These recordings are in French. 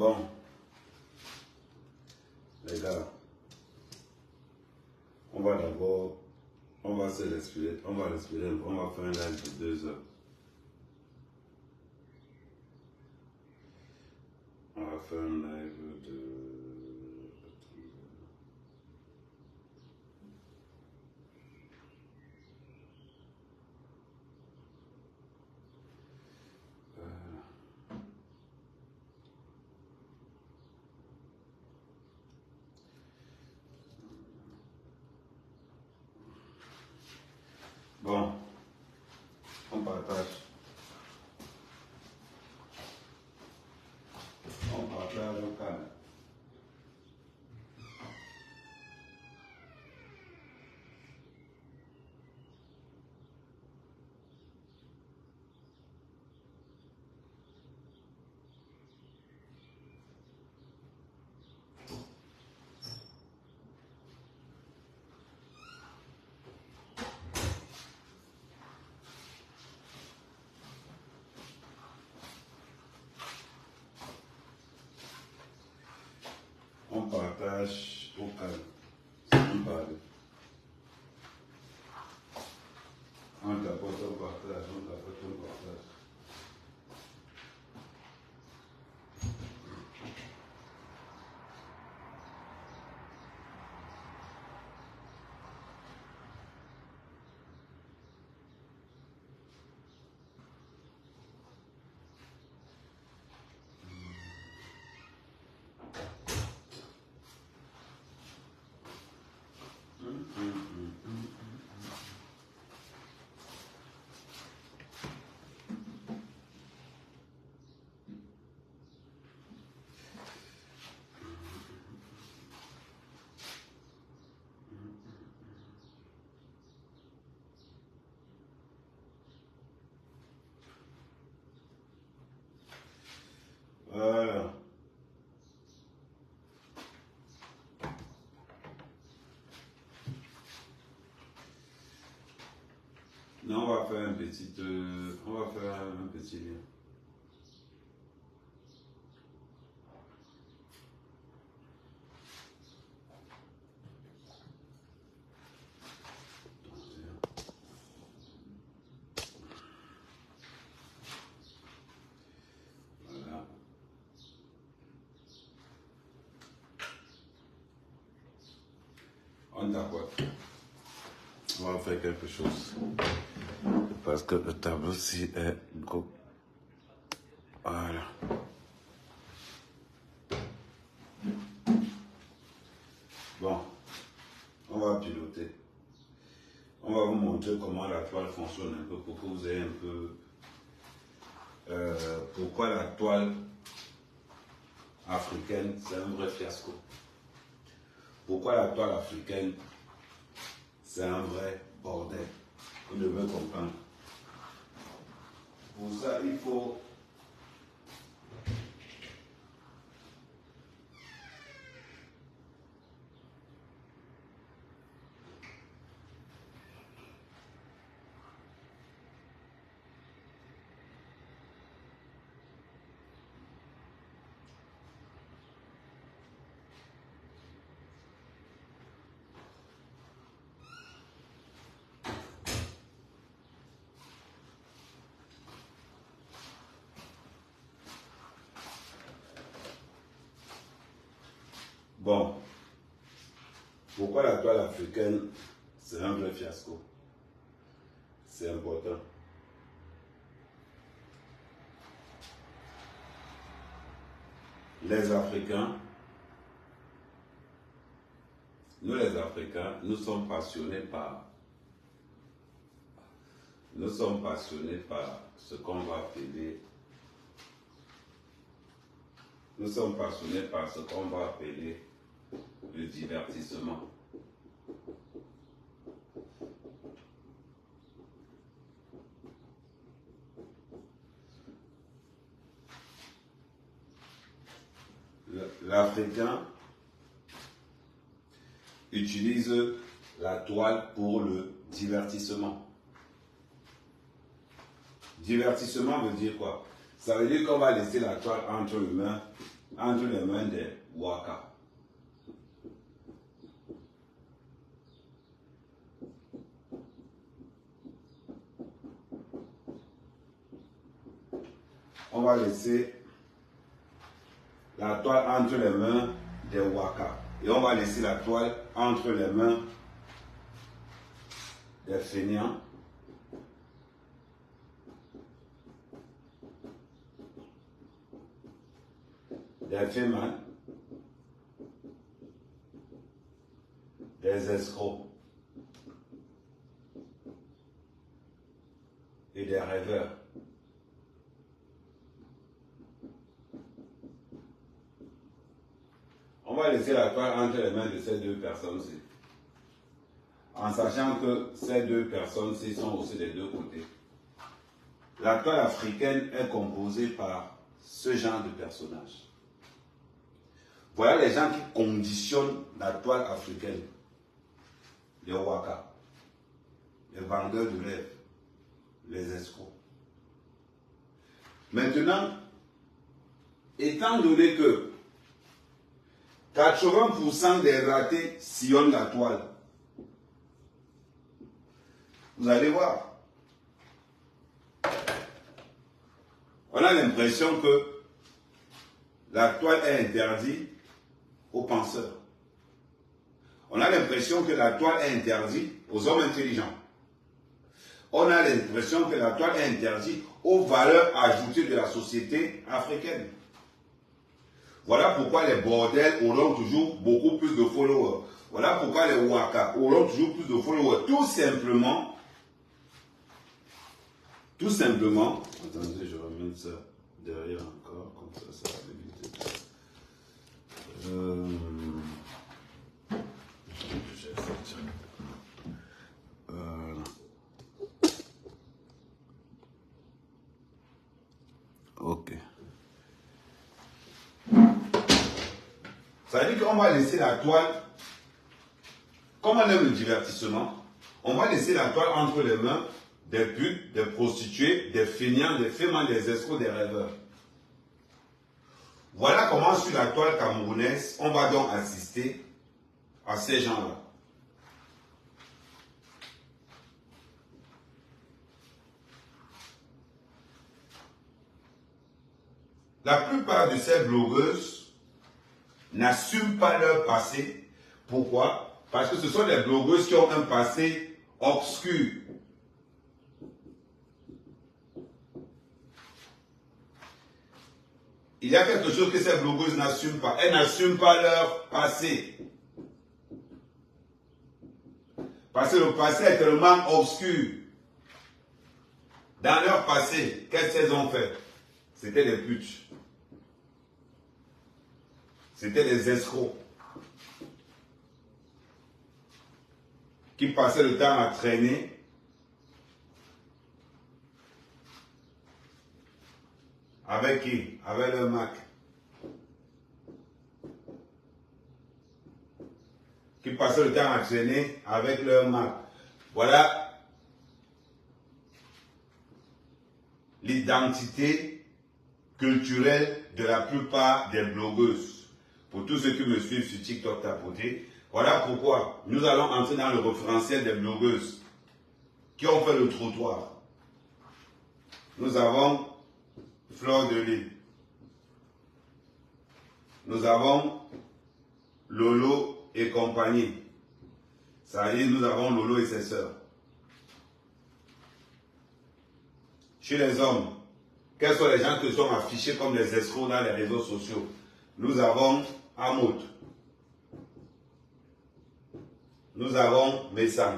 Bon, les gars, on va d'abord, on va se respirer, on va respirer, on va faire un live de 2 heures. On va faire un live de... Bon, on partage. On partage au calme. On partage au calme. On parle. On tapote, on partage, on tapote, on partage. Voilà. Non, on va faire un petit, on va faire un petit lien. Voilà. On tapote. On va faire quelque chose. Parce que le tableau-ci est gros. Voilà. Bon, on va piloter. On va vous montrer comment la toile fonctionne un peu pour que vous ayez un peu pourquoi la toile africaine c'est un vrai fiasco. Pourquoi la toile africaine c'est un vrai bordel. Vous devez comprendre. Pour ça, il faut bon. Pourquoi la toile africaine c'est un vrai fiasco? C'est important. Les Africains, nous les Africains, nous sommes passionnés par ce qu'on va appeler, le divertissement. L'Africain utilise la toile pour le divertissement. Divertissement veut dire quoi? Ça veut dire qu'on va laisser la toile entre les mains entre les mains des Waka. On va laisser la toile entre les mains des Waka. Et on va laisser la toile entre les mains des fainéants. Des fémins. Des escrocs. Et des rêveurs. On va laisser la toile entre les mains de ces deux personnes-ci. En sachant que ces deux personnes-ci sont aussi des deux côtés. La toile africaine est composée par ce genre de personnages. Voilà les gens qui conditionnent la toile africaine. Les Waka, les vendeurs de rêve, les escrocs. Maintenant, étant donné que 80% des ratés sillonnent la toile, vous allez voir, on a l'impression que la toile est interdite aux penseurs. On a l'impression que la toile est interdite aux hommes intelligents. On a l'impression que la toile est interdite aux valeurs ajoutées de la société africaine. Voilà pourquoi les bordels auront toujours beaucoup plus de followers. Voilà pourquoi les Waka auront toujours plus de followers. Tout simplement, attendez, je remets ça derrière encore, comme ça va éviter. Ok. Ça veut dire qu'on va laisser la toile, comme on aime le divertissement, on va laisser la toile entre les mains des putes, des prostituées, des feignants, des fémins, des escrocs, des rêveurs. Voilà comment sur la toile camerounaise, on va donc assister à ces gens-là. La plupart de ces blogueuses n'assument pas leur passé. Pourquoi? Parce que ce sont des blogueuses qui ont un passé obscur. Il y a quelque chose que ces blogueuses n'assument pas. Elles n'assument pas leur passé. Parce que le passé est tellement obscur. Dans leur passé, qu'est-ce qu'elles ont fait? C'était des putes. C'était des escrocs. Qui passaient le temps à traîner. Avec qui? Avec leur Mac. Qui passaient le temps à traîner avec leur Mac. Voilà l'identité culturelle de la plupart des blogueuses. Pour tous ceux qui me suivent sur TikTok tapoté, voilà pourquoi nous allons entrer dans le référentiel des blogueuses qui ont fait le trottoir. Nous avons Fleur de Lys. Nous avons Lolo et compagnie. Ça y est, nous avons Lolo et ses sœurs. Chez les hommes, quels sont les gens qui sont affichés comme des escrocs dans les réseaux sociaux? Nous avons Amout. Nous avons Messan.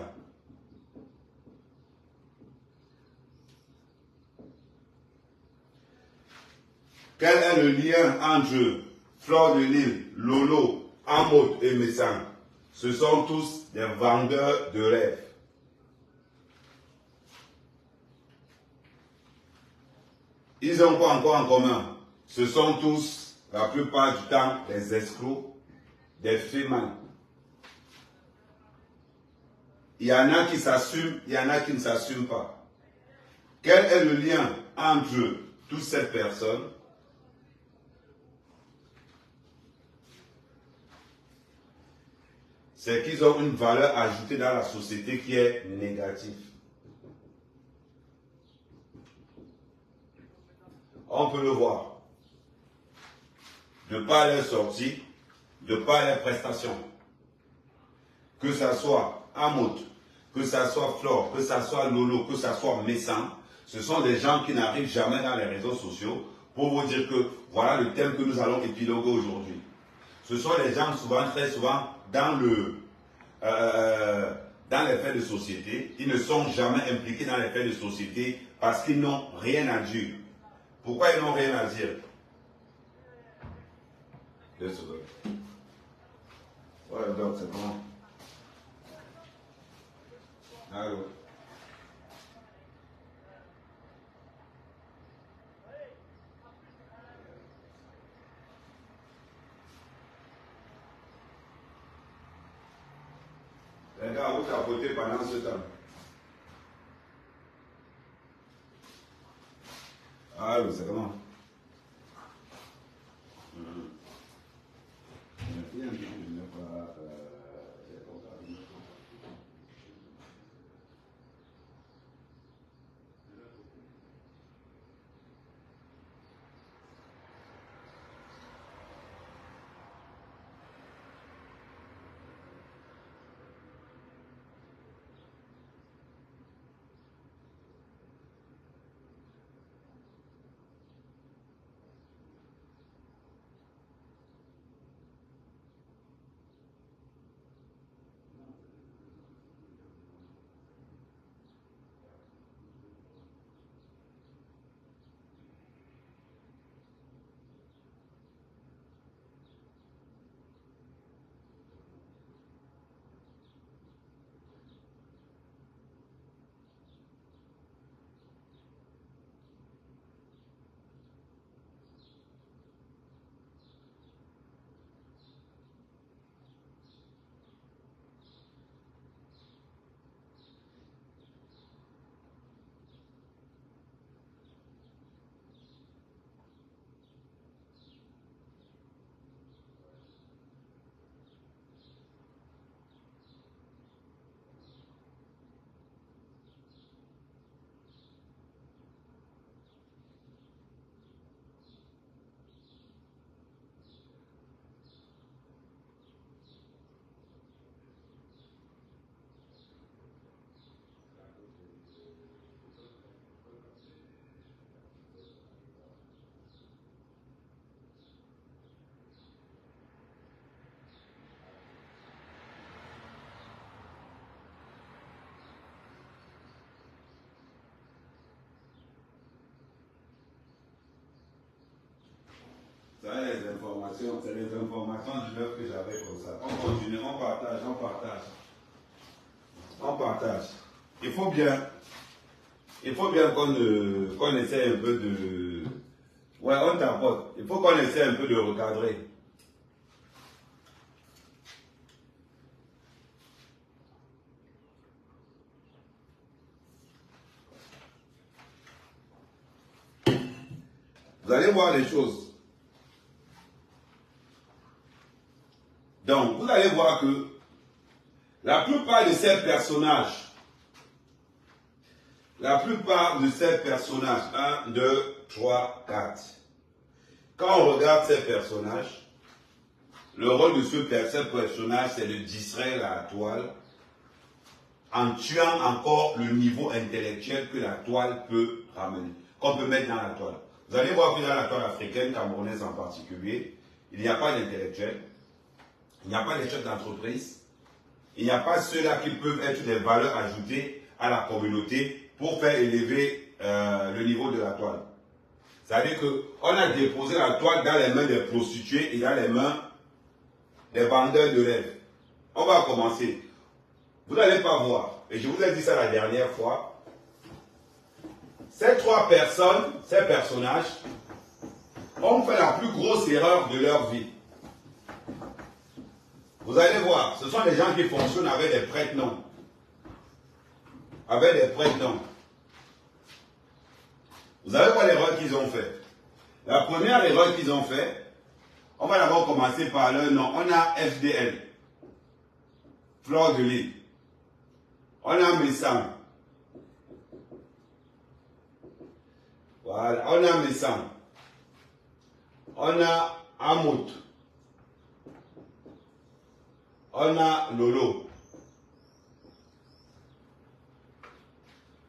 Quel est le lien entre Fleur de Lys, Lolo, Amout et Messan? Ce sont tous des vendeurs de rêves. Ils ont quoi encore en commun? Ce sont tous, la plupart du temps, des escrocs, des fémins. Il y en a qui s'assument, il y en a qui ne s'assument pas. Quel est le lien entre toutes ces personnes? c'est qu'ils ont une valeur ajoutée dans la société qui est négative. On peut le voir. De par les sorties, de par les prestations. Que ça soit Amout, que ça soit Flore, que ça soit Lolo, que ça soit Messan, ce sont des gens qui n'arrivent jamais dans les réseaux sociaux pour vous dire que voilà le thème que nous allons épiloguer aujourd'hui. Ce sont des gens souvent, très souvent, dans les faits de société. Ils ne sont jamais impliqués dans les faits de société parce qu'ils n'ont rien à dire. Pourquoi ils n'ont rien à dire? 2 secondes. Ouais, donc c'est bon. Allô. Les gars, vous tapotez pendant ce temps. Allô, c'est comment? Ça, c'est les informations du neuf que j'avais comme ça. On continue, on partage, on partage. On partage. Il faut bien qu'on essaie un peu de... Ouais, on t'apporte. Il faut qu'on essaie un peu de recadrer. Vous allez voir les choses. Donc, vous allez voir que la plupart de ces personnages, 1, 2, 3, 4, quand on regarde ces personnages, le rôle de ces personnages, c'est de distraire la toile en tuant encore le niveau intellectuel que la toile peut ramener, qu'on peut mettre dans la toile. Vous allez voir que dans la toile africaine, camerounaise en particulier, il n'y a pas d'intellectuels. Il n'y a pas les chefs d'entreprise. Il n'y a pas ceux-là qui peuvent être des valeurs ajoutées à la communauté pour faire élever le niveau de la toile. C'est-à-dire qu'on a déposé la toile dans les mains des prostituées et dans les mains des vendeurs de rêves. On va commencer. Vous n'allez pas voir, et je vous ai dit ça la dernière fois, ces 3 personnes, ces personnages, ont fait la plus grosse erreur de leur vie. Vous allez voir, ce sont des gens qui fonctionnent avec des prête-noms. Avec des prête-noms. Vous allez voir l'erreur qu'ils ont fait. La première erreur qu'ils ont fait, on va d'abord commencer par leur nom. On a FDL. Fleur de Lys. On a Messang. Voilà, on a Messang. On a Amout. On a Lolo.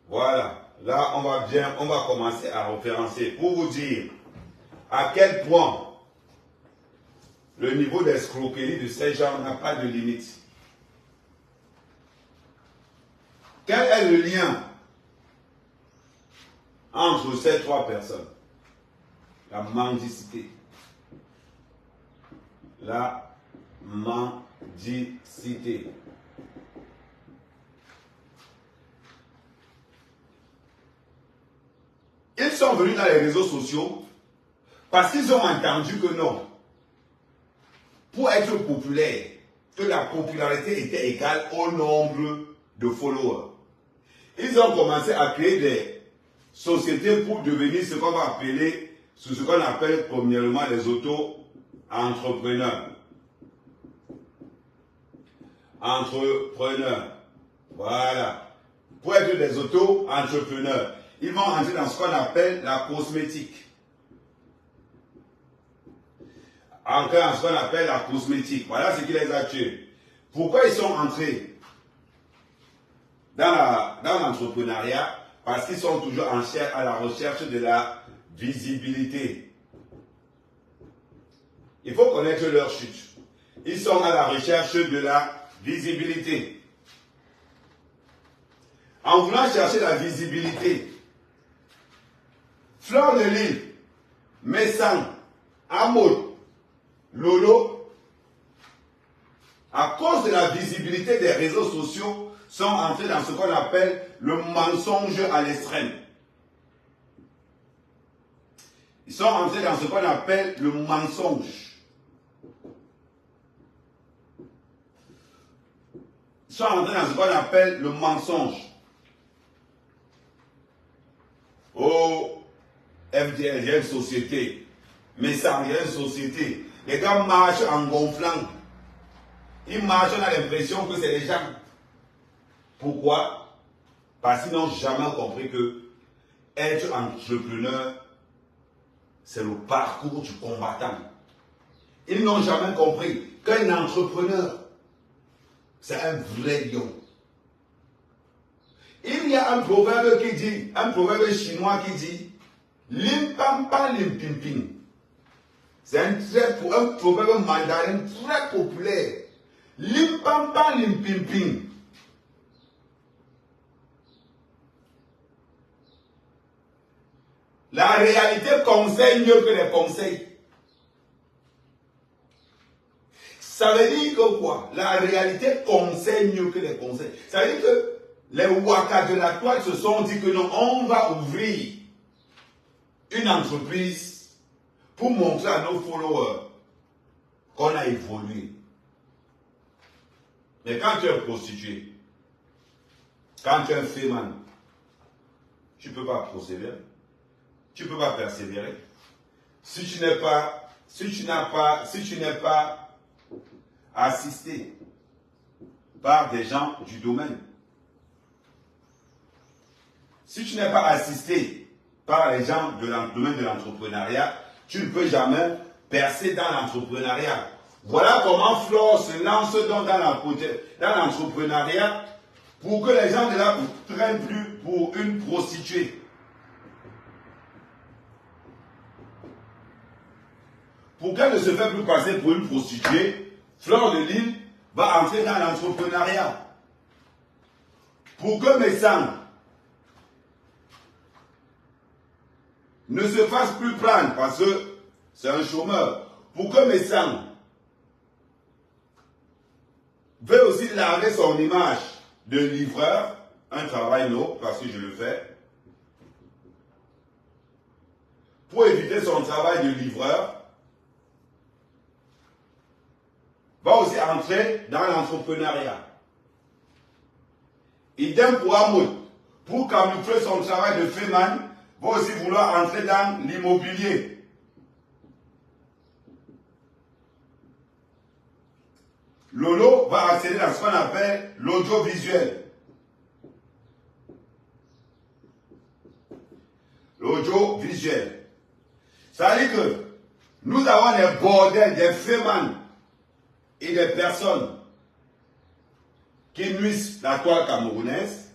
Voilà. Là, on va commencer à référencer pour vous dire à quel point le niveau d'escroquerie de ces gens n'a pas de limite. Quel est le lien entre ces trois personnes? La mendicité. La mendicité. Ils sont venus dans les réseaux sociaux parce qu'ils ont entendu que non, pour être populaire, que la popularité était égale au nombre de followers. Ils ont commencé à créer des sociétés pour devenir ce qu'on va appeler, ce qu'on appelle premièrement les auto-entrepreneurs. Entrepreneurs. Voilà. Pour être des auto-entrepreneurs, ils vont entrer dans ce qu'on appelle la cosmétique. Entrer dans ce qu'on appelle la cosmétique. Voilà ce qui les a tués. Pourquoi ils sont entrés dans l'entrepreneuriat? Parce qu'ils sont toujours à la recherche de la visibilité. Il faut connaître leur chute. Ils sont à la recherche de la visibilité. En voulant chercher la visibilité, Fleur de Lys, Messang, Amout, Lolo, à cause de la visibilité des réseaux sociaux, sont entrés dans ce qu'on appelle le mensonge à l'extrême. Ils sont entrés dans ce qu'on appelle le mensonge. Ils sont entrés dans ce qu'on appelle le mensonge. Oh, FDL, il y a une société. Messang, il y a une société. Les gars marchent en gonflant. Ils marchent, on a l'impression que c'est des gens. Pourquoi? Parce qu'ils n'ont jamais compris que être entrepreneur, c'est le parcours du combattant. Ils n'ont jamais compris qu'un entrepreneur, c'est un vrai lion. Il y a un proverbe qui dit, un proverbe chinois qui dit, lim pam pam lim pim pim. C'est un proverbe mandarin très populaire. Lim pam pam lim pim pim. La réalité conseille mieux que les conseils. Ça veut dire que quoi? La réalité conseille mieux que les conseils. Ça veut dire que les wakas de la toile se sont dit que non, on va ouvrir une entreprise pour montrer à nos followers qu'on a évolué. Mais quand tu es prostitué, quand tu es un féman, tu ne peux pas procéder. Tu ne peux pas persévérer. Si tu n'es pas assisté par des gens du domaine, si tu n'es pas assisté par les gens du domaine de l'entrepreneuriat, tu ne peux jamais percer dans l'entrepreneuriat. Voilà comment Flore se lance dans l'entrepreneuriat pour que les gens ne la prennent plus pour une prostituée. Pour qu'elle ne se fait plus passer pour une prostituée, Fleur de Lys va entrer dans l'entrepreneuriat. Pour que Messang ne se fasse plus prendre parce que c'est un chômeur. Pour que Messang veut aussi laver son image de livreur, un travail noble parce que je le fais. Pour éviter son travail de livreur, va aussi entrer dans l'entrepreneuriat. Idem pour Amout. Pour camoufler son travail de féman, va aussi vouloir entrer dans l'immobilier. Lolo va accéder à ce qu'on appelle l'audiovisuel. L'audiovisuel. Ça veut dire que nous avons des bordels, des fémans et des personnes qui nuisent la toile camerounaise.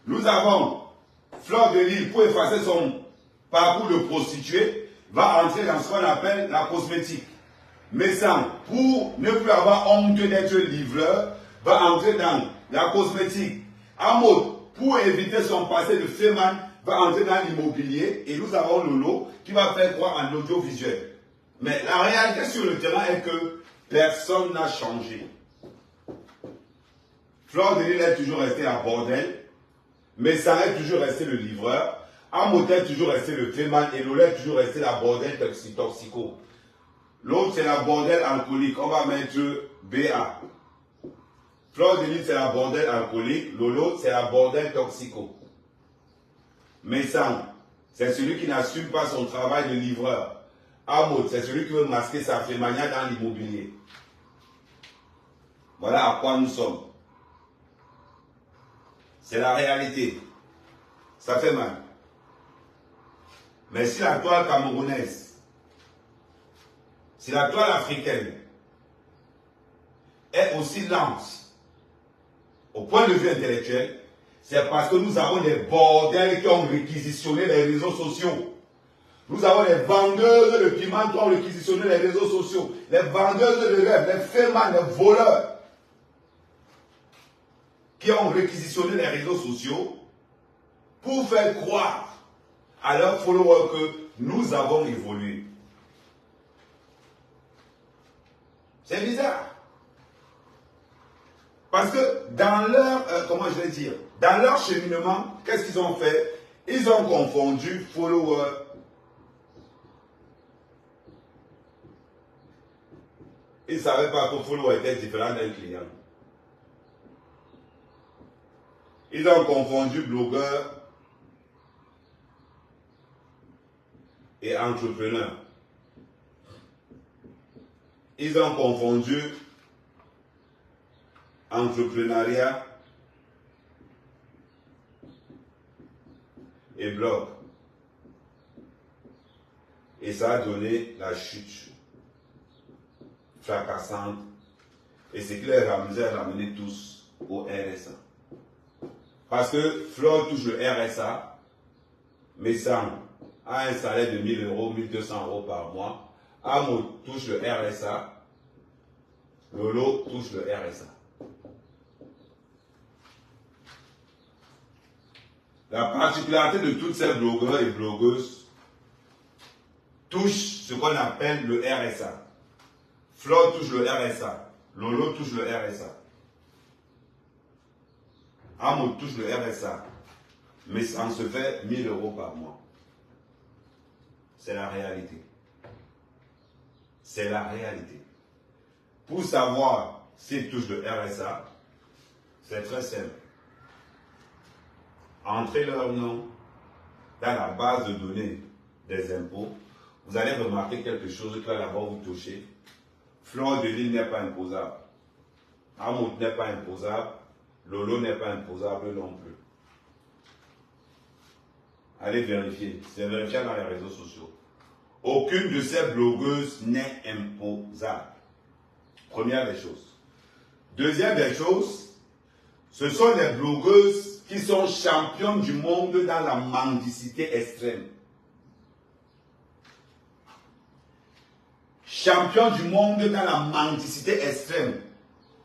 Nous avons Fleur de Lys, pour effacer son parcours de prostituée, va entrer dans ce qu'on appelle la cosmétique. Messan, pour ne plus avoir honte d'être livreur, va entrer dans la cosmétique. Amod, pour éviter son passé de féman, va entrer dans l'immobilier. Et nous avons Lolo qui va faire croire en l'audiovisuel. Mais la réalité sur le terrain est que personne n'a changé. Fleur de Lys est toujours resté à bordel. Messan est toujours resté le livreur. Amod est toujours resté le féman. Et Lolo est toujours resté la bordel toxico. L'autre, c'est la bordel alcoolique. On va mettre BA. Fleur de Lys, c'est la bordel alcoolique. Lolo, c'est la bordel toxico. Messan, c'est celui qui n'assume pas son travail de livreur. Amod, c'est celui qui veut masquer sa fémania dans l'immobilier. Voilà à quoi nous sommes. C'est la réalité. Ça fait mal. Mais si la toile camerounaise, si la toile africaine est aussi lente au point de vue intellectuel, c'est parce que nous avons des bordels qui ont réquisitionné les réseaux sociaux. Nous avons les vendeuses de piment qui ont réquisitionné les réseaux sociaux. Les vendeuses de rêves, les fémans, les voleurs qui ont réquisitionné les réseaux sociaux pour faire croire à leurs followers que nous avons évolué. C'est bizarre. Parce que dans leur, comment je vais dire, dans leur cheminement, qu'est-ce qu'ils ont fait? Ils ont confondu follower. Ils ne savaient pas que follower était différent d'un client. Ils ont confondu blogueur et entrepreneur. Ils ont confondu entrepreneuriat et blog. Et ça a donné la chute fracassante. Et ce qui les amusait à ramener tous au RSA. Parce que Fleur touche le RSA, Messan a un salaire de 1000 euros, 1200 euros par mois. Amod touche le RSA. Lolo touche le RSA. La particularité de toutes ces blogueurs et blogueuses touche ce qu'on appelle le RSA. Fleur touche le RSA. Lolo touche le RSA. Amod touche le RSA. Mais ça en se fait 1000 euros par mois. C'est la réalité. C'est la réalité. Pour savoir s'ils touchent le RSA, c'est très simple. Entrez leur nom dans la base de données des impôts. Vous allez remarquer quelque chose que là-bas vous touchez. Fleur de Lys n'est pas imposable. Amod n'est pas imposable. Lolo n'est pas imposable non plus. Allez vérifier. C'est vérifié dans les réseaux sociaux. Aucune de ces blogueuses n'est imposable. Première des choses. Deuxième des choses, ce sont des blogueuses qui sont championnes du monde dans la mendicité extrême. Championnes du monde dans la mendicité extrême.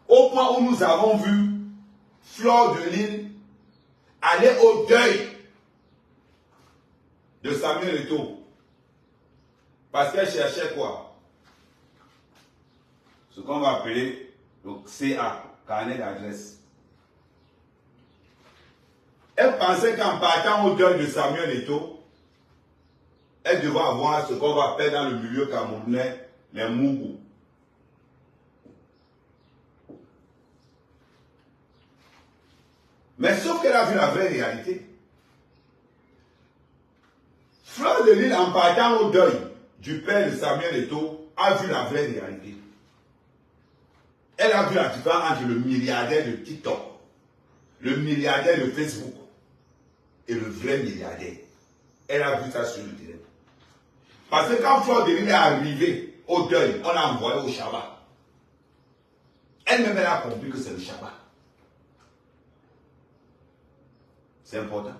Au point où nous avons vu Fleur de Lys aller au deuil de Samuel Eto'o. Parce qu'elle cherchait quoi? Ce qu'on va appeler le CA, carnet d'adresse. Elle pensait qu'en partant au deuil de Samuel Eto'o, elle devait avoir ce qu'on va appeler dans le milieu camerounais les mougous. Mais sauf qu'elle a vu la vraie réalité. Fleur de Lys, en partant au deuil du père de Samuel Eto'o, a vu la vraie réalité. Elle a vu la différence entre le milliardaire de TikTok, le milliardaire de Facebook et le vrai milliardaire. Elle a vu ça sur le terrain. Parce que quand Fleur de Lys est arrivée au deuil, on l'a envoyé au Shabbat. Elle-même, elle a compris que c'est le Shabbat. C'est important.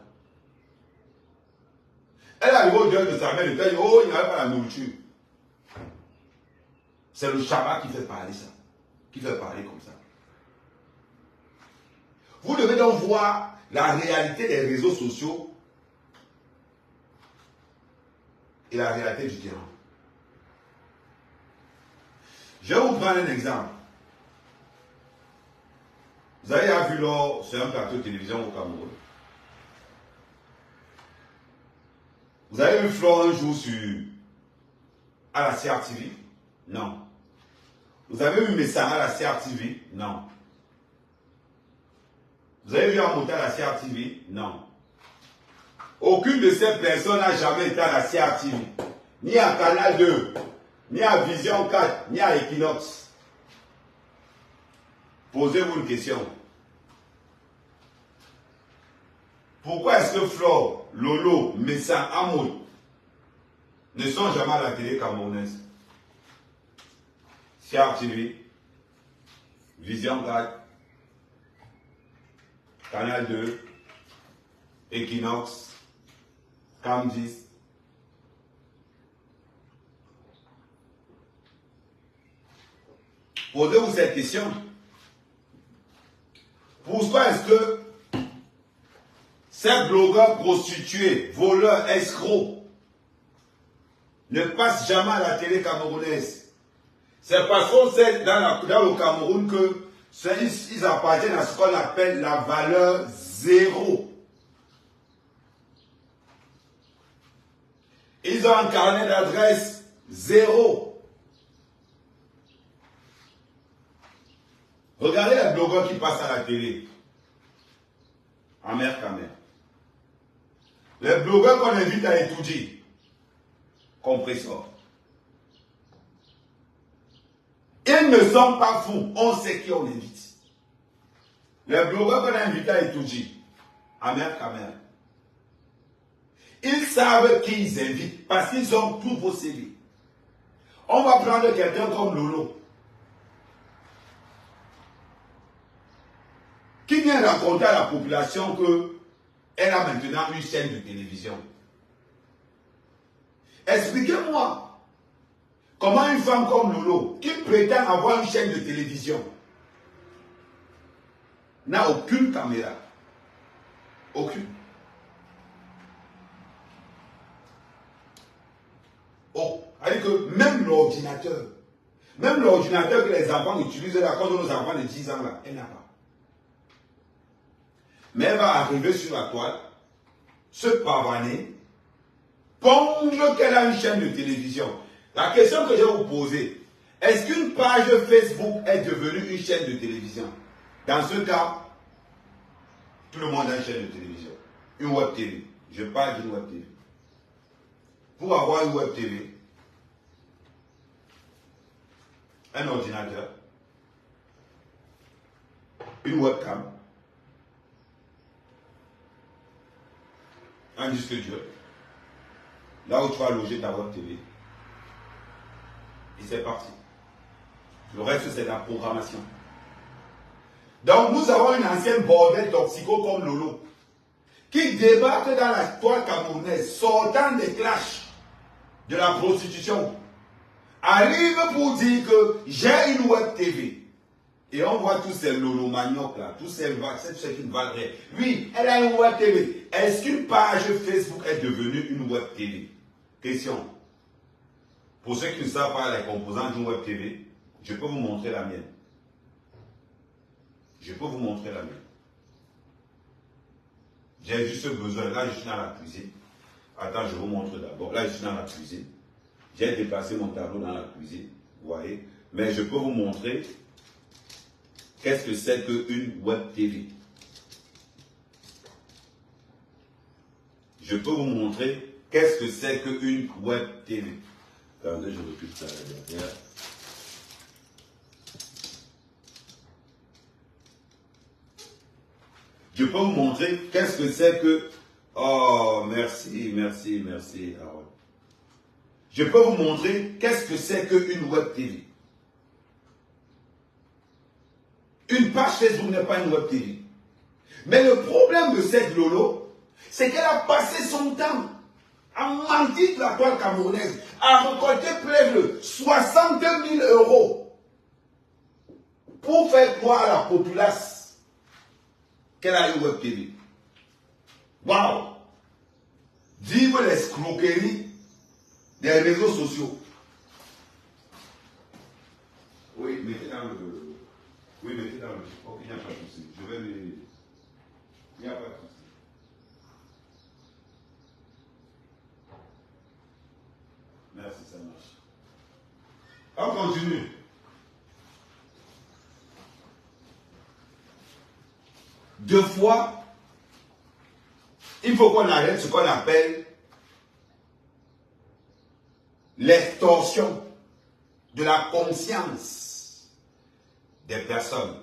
Elle est arrivée au deuil de sa mère, elle dit, oh, il n'y avait pas la nourriture. C'est le Shabbat qui fait parler ça. Qui fait parler comme ça. Vous devez donc voir la réalité des réseaux sociaux et la réalité du terrain. Je vais vous prendre un exemple. Vous avez vu là, sur un plateau de télévision au Cameroun. Vous avez vu Flore un jour à la CRTV? Non. Vous avez vu Messama à la CRTV? Non. Vous avez vu Amouta à la CRTV? Non. Aucune de ces personnes n'a jamais été à la CRTV. Ni à Canal 2, ni à Vision 4, ni à Equinox. Posez-vous une question. Pourquoi est-ce que Flore, Lolo, Messa, Amout ne sont jamais à la télé camerounaise? CRTV, Vision 4, Canal 2, Equinox, Cam 10. Posez-vous cette question. Pourquoi est-ce que ces blogueurs prostitués, voleurs, escrocs ne passent jamais à la télé camerounaise? C'est parce qu'on sait dans le Cameroun que ils appartiennent à ce qu'on appelle la valeur zéro. Ils ont un carnet d'adresse zéro. Regardez les blogueurs qui passent à la télé. En mer qu'en mer. Les blogueurs qu'on invite à étudier. Compressor. Ils ne sont pas fous. On sait qui on invite. Les blogueurs qu'on a invités à étudier. En mer qu'en mer. Ils savent qui ils invitent parce qu'ils ont tous vos CV. On va prendre quelqu'un comme Lolo, qui vient raconter à la population qu'elle a maintenant une chaîne de télévision. Expliquez-moi comment une femme comme Lolo, qui prétend avoir une chaîne de télévision, n'a aucune caméra. Aucune. Oh, c'est-à-dire que même l'ordinateur que les enfants utilisent là, quand nos enfants de 10 ans là, elle n'a pas. Mais elle va arriver sur la toile, se pavaner, pondre qu'elle a une chaîne de télévision. La question que je vais vous poser, est-ce qu'une page Facebook est devenue une chaîne de télévision? Dans ce cas, tout le monde a une chaîne de télévision. Une web TV. Je parle d'une web TV. Pour avoir une web TV, un ordinateur, une webcam, un disque dur, là où tu vas loger ta web TV, et c'est parti. Le reste, c'est la programmation. Donc, nous avons une ancienne bordel toxico comme Lolo, qui débarque dans la toile camerounaise, sortant des clashs de la prostitution, arrive pour dire que j'ai une web TV. Et on voit tous ces Lolo manioc là, tous ces qui ne valent rien. Oui, elle a une web TV. Est-ce qu'une page Facebook est devenue une web TV? Question. Pour ceux qui ne savent pas les composants d'une web TV, je peux vous montrer la mienne. Je peux vous montrer la mienne. J'ai juste besoin, là je suis dans la cuisine. Attends, je vous montre d'abord. Là je suis dans la cuisine. J'ai déplacé mon tableau dans la cuisine. Vous voyez? Mais je peux vous montrer qu'est-ce que c'est qu'une web TV. Je peux vous montrer qu'est-ce que c'est qu'une web TV. Attendez, je recule ça là derrière. Je peux vous montrer qu'est-ce que c'est que... Oh, merci, merci, merci, Harold. Je peux vous montrer qu'est-ce que c'est qu'une web TV. Une page Facebook n'est pas une web TV. Mais le problème de cette Lolo, c'est qu'elle a passé son temps à mentir de la toile camerounaise, à récolter plein de 60 000 € pour faire croire à la populace qu'elle a une web TV. Waouh! Vive l'escroquerie des réseaux sociaux. Oui, mettez dans le... Oui, mettez dans le... Ok, il n'y a pas de souci. Je vais les... Il n'y a pas de souci. Merci, ça marche. On continue. Deux fois, il faut qu'on arrête ce qu'on appelle l'extorsion de la conscience des personnes.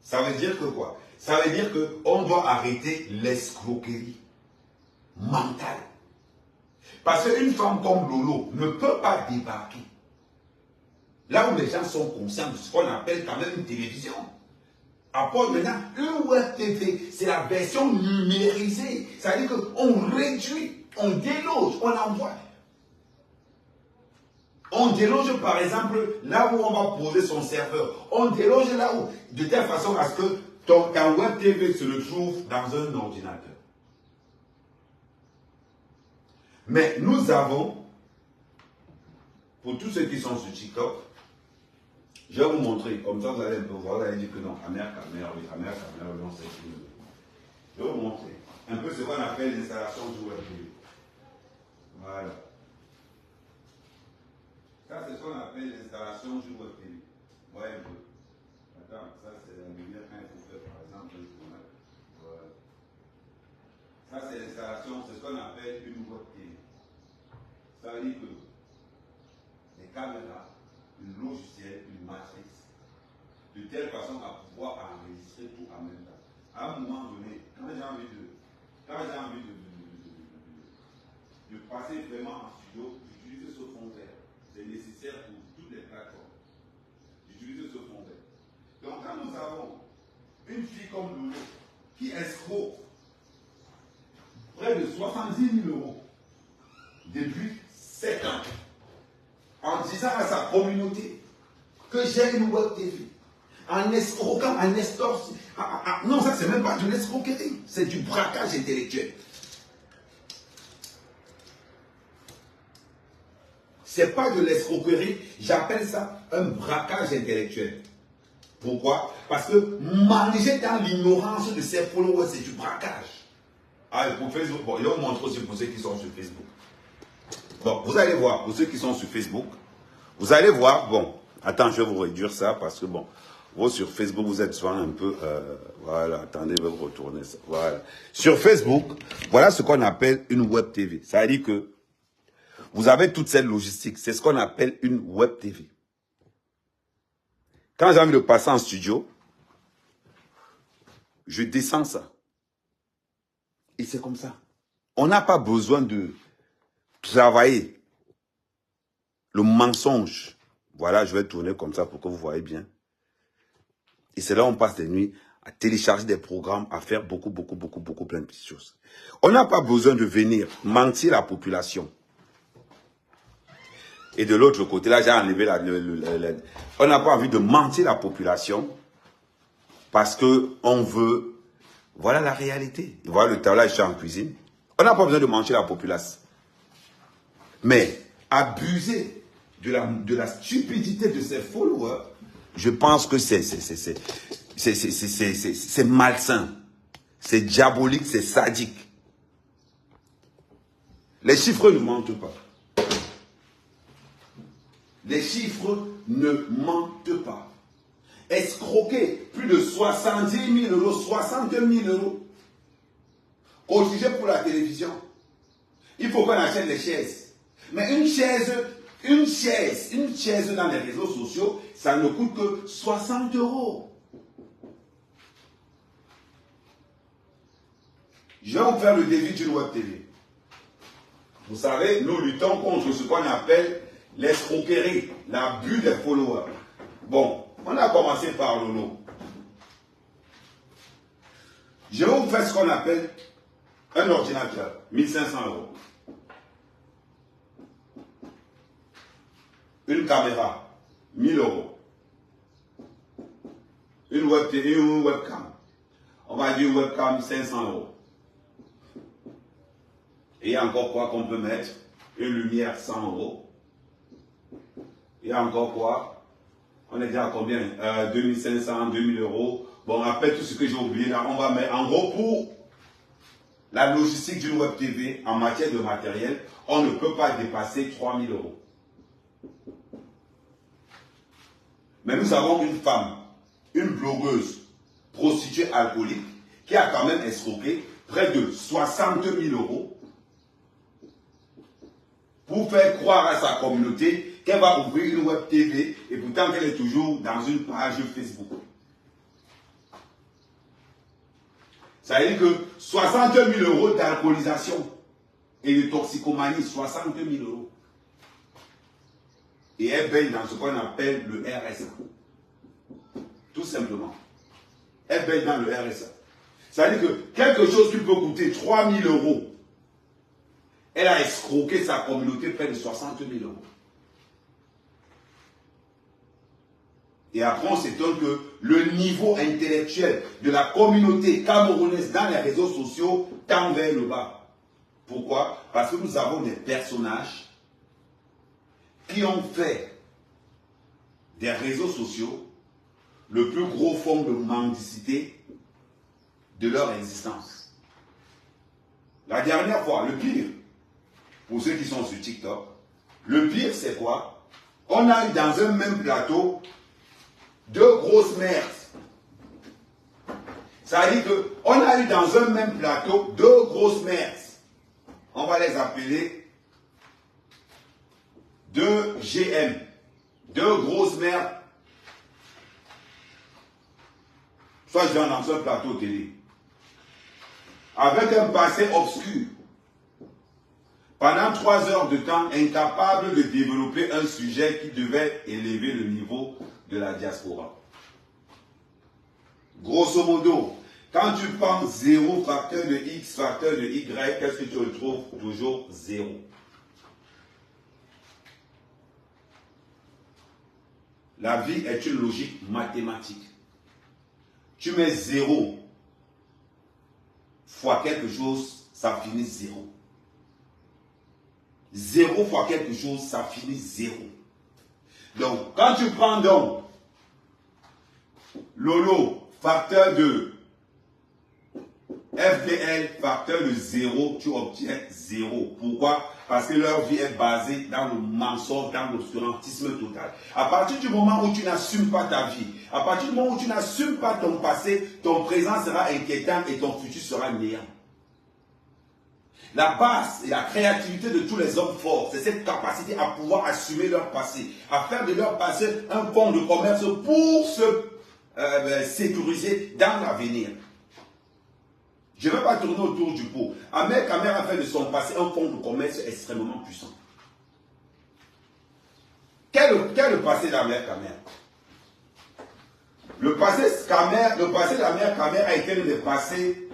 Ça veut dire que quoi? Ça veut dire qu'on doit arrêter l'escroquerie mentale. Parce qu'une femme comme Lolo ne peut pas débarquer là où les gens sont conscients de ce qu'on appelle quand même une télévision. Apporte maintenant une web TV, c'est la version numérisée. C'est-à-dire qu'on réduit, on déloge, on envoie. On déloge par exemple là où on va poser son serveur. On déloge là où, de telle façon à ce que ta web TV se retrouve dans un ordinateur. Mais nous avons, pour tous ceux qui sont sur TikTok, je vais vous montrer, comme ça vous allez un peu voir, vous allez dire que non, Amère, oui, non, c'est une... Je vais vous montrer un peu ce qu'on appelle l'installation du web TV. Voilà. Ça, c'est ce qu'on appelle l'installation du web TV. Voyez un peu. Attends, ça c'est la lumière quand il faut faire par exemple. Voilà. Ça c'est l'installation, c'est ce qu'on appelle une web TV. Ça veut dire que les caméras, une logiciel, une matrice, de telle façon à pouvoir enregistrer tout en même temps. À un moment donné, quand j'ai envie de passer vraiment en studio, j'utilise ce fond vert. C'est nécessaire pour toutes les plateformes. J'utilise ce fond vert. Donc quand nous avons une fille comme Lolo qui escroque près de 70 000 € depuis 7 ans, en disant à sa communauté que j'ai une web TV, en escroquant, en extorsion. Non, ça c'est même pas de l'escroquerie, c'est du braquage intellectuel. C'est pas de l'escroquerie, j'appelle ça un braquage intellectuel. Pourquoi? Parce que manger dans l'ignorance de ses followers, c'est du braquage. Ah, et pour Facebook, bon, je vais vous montrer aussi pour ceux qui sont sur Facebook. Bon, vous allez voir, pour ceux qui sont sur Facebook, vous allez voir, bon, attends, je vais vous réduire ça parce que bon, vous sur Facebook, vous êtes souvent un peu, voilà, attendez, je vais vous retourner ça, voilà. Sur Facebook, voilà ce qu'on appelle une web TV. Ça veut dire que vous avez toute cette logistique, c'est ce qu'on appelle une web TV. Quand j'ai envie de passer en studio, je descends ça. Et c'est comme ça. On n'a pas besoin de travailler le mensonge. Voilà, je vais tourner comme ça pour que vous voyez bien. Et c'est là où on passe des nuits à télécharger des programmes, à faire beaucoup plein de petites choses. On n'a pas besoin de venir mentir la population. Et de l'autre côté, là, j'ai enlevé on n'a pas envie de mentir la population parce qu'on veut... Voilà la réalité. Voilà le tablage, je suis en cuisine. On n'a pas besoin de mentir la populace. Mais abuser de la stupidité de ses followers, je pense que c'est malsain. C'est diabolique, c'est sadique. Les chiffres ne mentent pas. Les chiffres ne mentent pas. Escroquer plus de 70 000 €, 62 000 €, cotisé pour la télévision. Il faut qu'on achète des chaises. Mais une chaise dans les réseaux sociaux, ça ne coûte que 60 €. Je vais vous faire le défi d'une web TV. Vous savez, nous luttons contre ce qu'on appelle l'escroquerie, l'abus des followers. Bon, on a commencé par Lolo. Je vais vous faire ce qu'on appelle un ordinateur, 1500 €. Une caméra, 1000 €. Une webcam. On va dire webcam, 500 €. Et encore quoi qu'on peut mettre? Une lumière, 100 €. Et encore quoi? On est déjà à combien? 2500, 2000 €. Bon, après tout ce que j'ai oublié là, on va mettre en gros pour la logistique d'une web TV en matière de matériel, on ne peut pas dépasser 3000 €. Mais nous avons une femme, une blogueuse, prostituée alcoolique, qui a quand même escroqué près de 60 000 € pour faire croire à sa communauté qu'elle va ouvrir une web TV et pourtant qu'elle est toujours dans une page Facebook. Ça veut dire que 60 000 € d'alcoolisation et de toxicomanie, 60 000 €. Et elle baigne dans ce qu'on appelle le RSA. Tout simplement. Elle baigne dans le RSA. Ça veut dire que quelque chose qui peut coûter 3 000 €, elle a escroqué sa communauté près de 60 000 €. Et après, on s'étonne que le niveau intellectuel de la communauté camerounaise dans les réseaux sociaux tend vers le bas. Pourquoi? Parce que nous avons des personnages qui ont fait des réseaux sociaux le plus gros fond de mendicité de leur existence. La dernière fois, le pire, pour ceux qui sont sur TikTok, le pire c'est quoi? On a eu dans un même plateau deux grosses merdes. Ça veut dire qu'on a eu dans un même plateau deux grosses merdes. On va les appeler deux GM. Deux grosses merdes. Soit je viens dans un plateau télé. Avec un passé obscur. Pendant 3 heures de temps, incapable de développer un sujet qui devait élever le niveau de la diaspora. Grosso modo, quand tu prends 0 facteur de X, facteur de Y, qu'est-ce que tu retrouves? Toujours 0. La vie est une logique mathématique. Tu mets 0 fois quelque chose, ça finit 0. 0 fois quelque chose, ça finit 0. Donc, quand tu prends donc Lolo, facteur de FDL, facteur de 0, tu obtiens 0. Pourquoi? Parce que leur vie est basée dans le mensonge, dans l'obscurantisme total. À partir du moment où tu n'assumes pas ta vie, à partir du moment où tu n'assumes pas ton passé, ton présent sera inquiétant et ton futur sera néant. La base et la créativité de tous les hommes forts, c'est cette capacité à pouvoir assumer leur passé, à faire de leur passé un fonds de commerce pour se sécuriser dans l'avenir. Je ne vais pas tourner autour du pot. Ahmed Kamer a fait de son passé un fonds de commerce extrêmement puissant. Quel est le passé d'Ahmed Kamer? Le passé d'Ahmed Kamer a été l'un des passés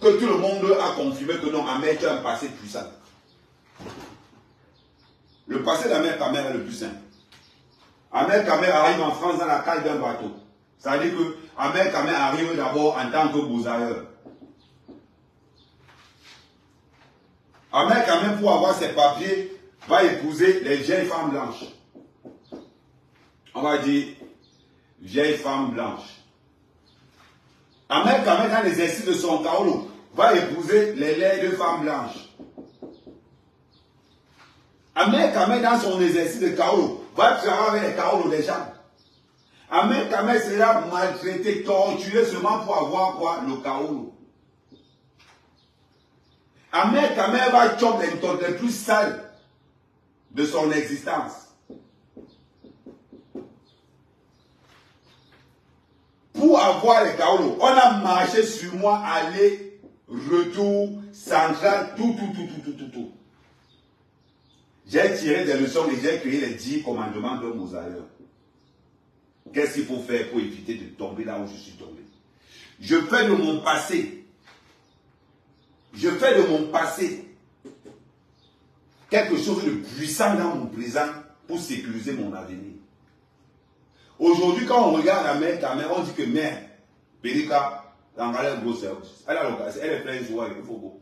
que tout le monde a confirmé que non, Ahmed a un passé puissant. Le passé d'Ahmed Kamer est le plus simple. Ahmed Kamer arrive en France dans la cale d'un bateau. Ça veut dire que Ahmed Kamer arrive d'abord en tant que bousailleur. Ahmed Kamer, pour avoir ses papiers, va épouser les vieilles femmes blanches. On va dire vieilles femmes blanches. Ahmed Kamer, dans l'exercice de son kaolo, va épouser les laides femmes blanches. Ahmed Kamer, dans son exercice de kaolo, va travailler avec les kaolos des gens. Ahmed Kamer sera maltraité, torturé seulement pour avoir quoi? Le kaolo. Ahmed Kamer va choper les plus sales de son existence. Pour avoir les kaolos, on a marché sur moi, aller retour, central, tout. J'ai tiré des leçons et j'ai créé les 10 commandements d'un mosaïque. Qu'est-ce qu'il faut faire pour éviter de tomber là où je suis tombé? Je fais de mon passé. Quelque chose de puissant dans mon présent pour sécuriser mon avenir. Aujourd'hui, quand on regarde la mer, on dit que mer, Périka, elle est pleine de joie, il faut go.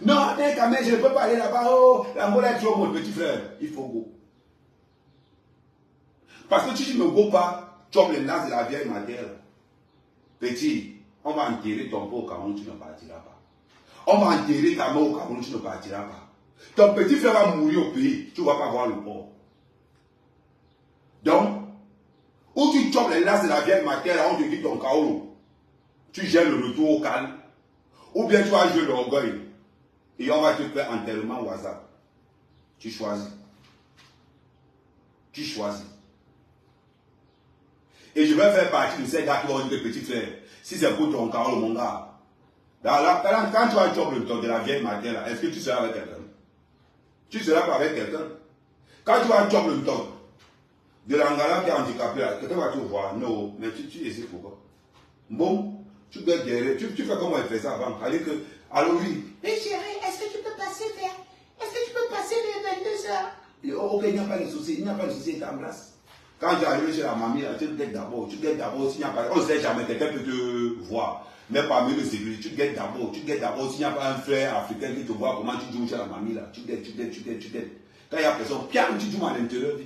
Non, ta mère, je ne peux pas aller là-bas. Oh, la mort est trop mon petit frère. Il faut go. Parce que si tu ne go pas, tu as les nazes de la vieille matière. Petit, on va enterrer ton pot au Cameroun, tu ne partiras pas. On va enterrer ta mort au Cameroun, tu ne partiras pas. Ton petit frère va mourir au pays, tu ne vas pas voir le port. Donc, où tu chopes les nazes de la vieille matière, on te dit ton kaolo. Tu gères le retour au calme. Ou bien tu vas jouer l'orgueil. Et on va te faire enterrement au hasard. Tu choisis. Et je vais faire partie de ces gars qui vont dire petit frère. Si c'est pour ton carreau, mon gars. Quand tu vas choper le temps de la vieille matière, est-ce que tu seras avec quelqu'un? Tu seras pas avec quelqu'un. Quand tu vas choper le temps de l'angala qui est handicapé, quelqu'un va te voir. Non, mais tu essaies pourquoi? Bon, tu peux guérir. Tu fais comment elle fait ça avant. Alors oui. Mais chérie, est-ce que tu peux passer vers 22 heures? Ok, il n'y a pas de souci, il t'embrasse. Quand tu arrives chez la mamie, tu guettes d'abord, s'il n'y a pas, on ne sait jamais, quelqu'un peut te voir. Mais parmi les sécurités, tu guettes d'abord, s'il n'y a pas un frère africain qui te voit comment tu joues chez la mamie là, tu guettes. Quand il n'y a personne, piam, tu joues à l'intérieur.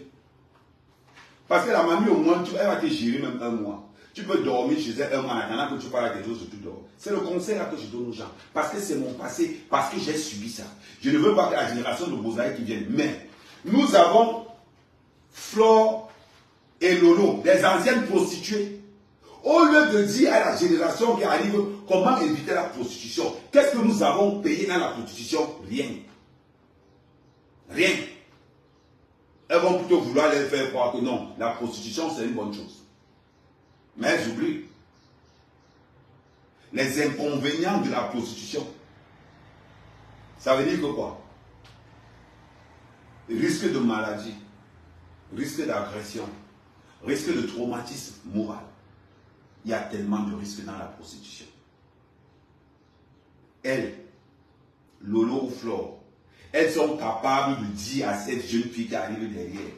Parce que la mamie au moins, elle va te gérer même un mois. Tu peux dormir chez elle un mois en attendant que tu parles à quelque chose et tu dors. C'est le conseil là que je donne aux gens. Parce que c'est mon passé, parce que j'ai subi ça. Je ne veux pas que la génération de Bozaï qui vienne. Mais nous avons Flore et Lolo, des anciennes prostituées. Au lieu de dire à la génération qui arrive comment éviter la prostitution, qu'est-ce que nous avons payé dans la prostitution? Rien. Elles vont plutôt vouloir les faire croire que non, la prostitution c'est une bonne chose. Mais elles oublient les inconvénients de la prostitution. Ça veut dire que quoi? Risque de maladie, risque d'agression, risque de traumatisme moral. Il y a tellement de risques dans la prostitution. Elles, Lolo ou Flore, elles sont capables de dire à cette jeune fille qui arrive derrière,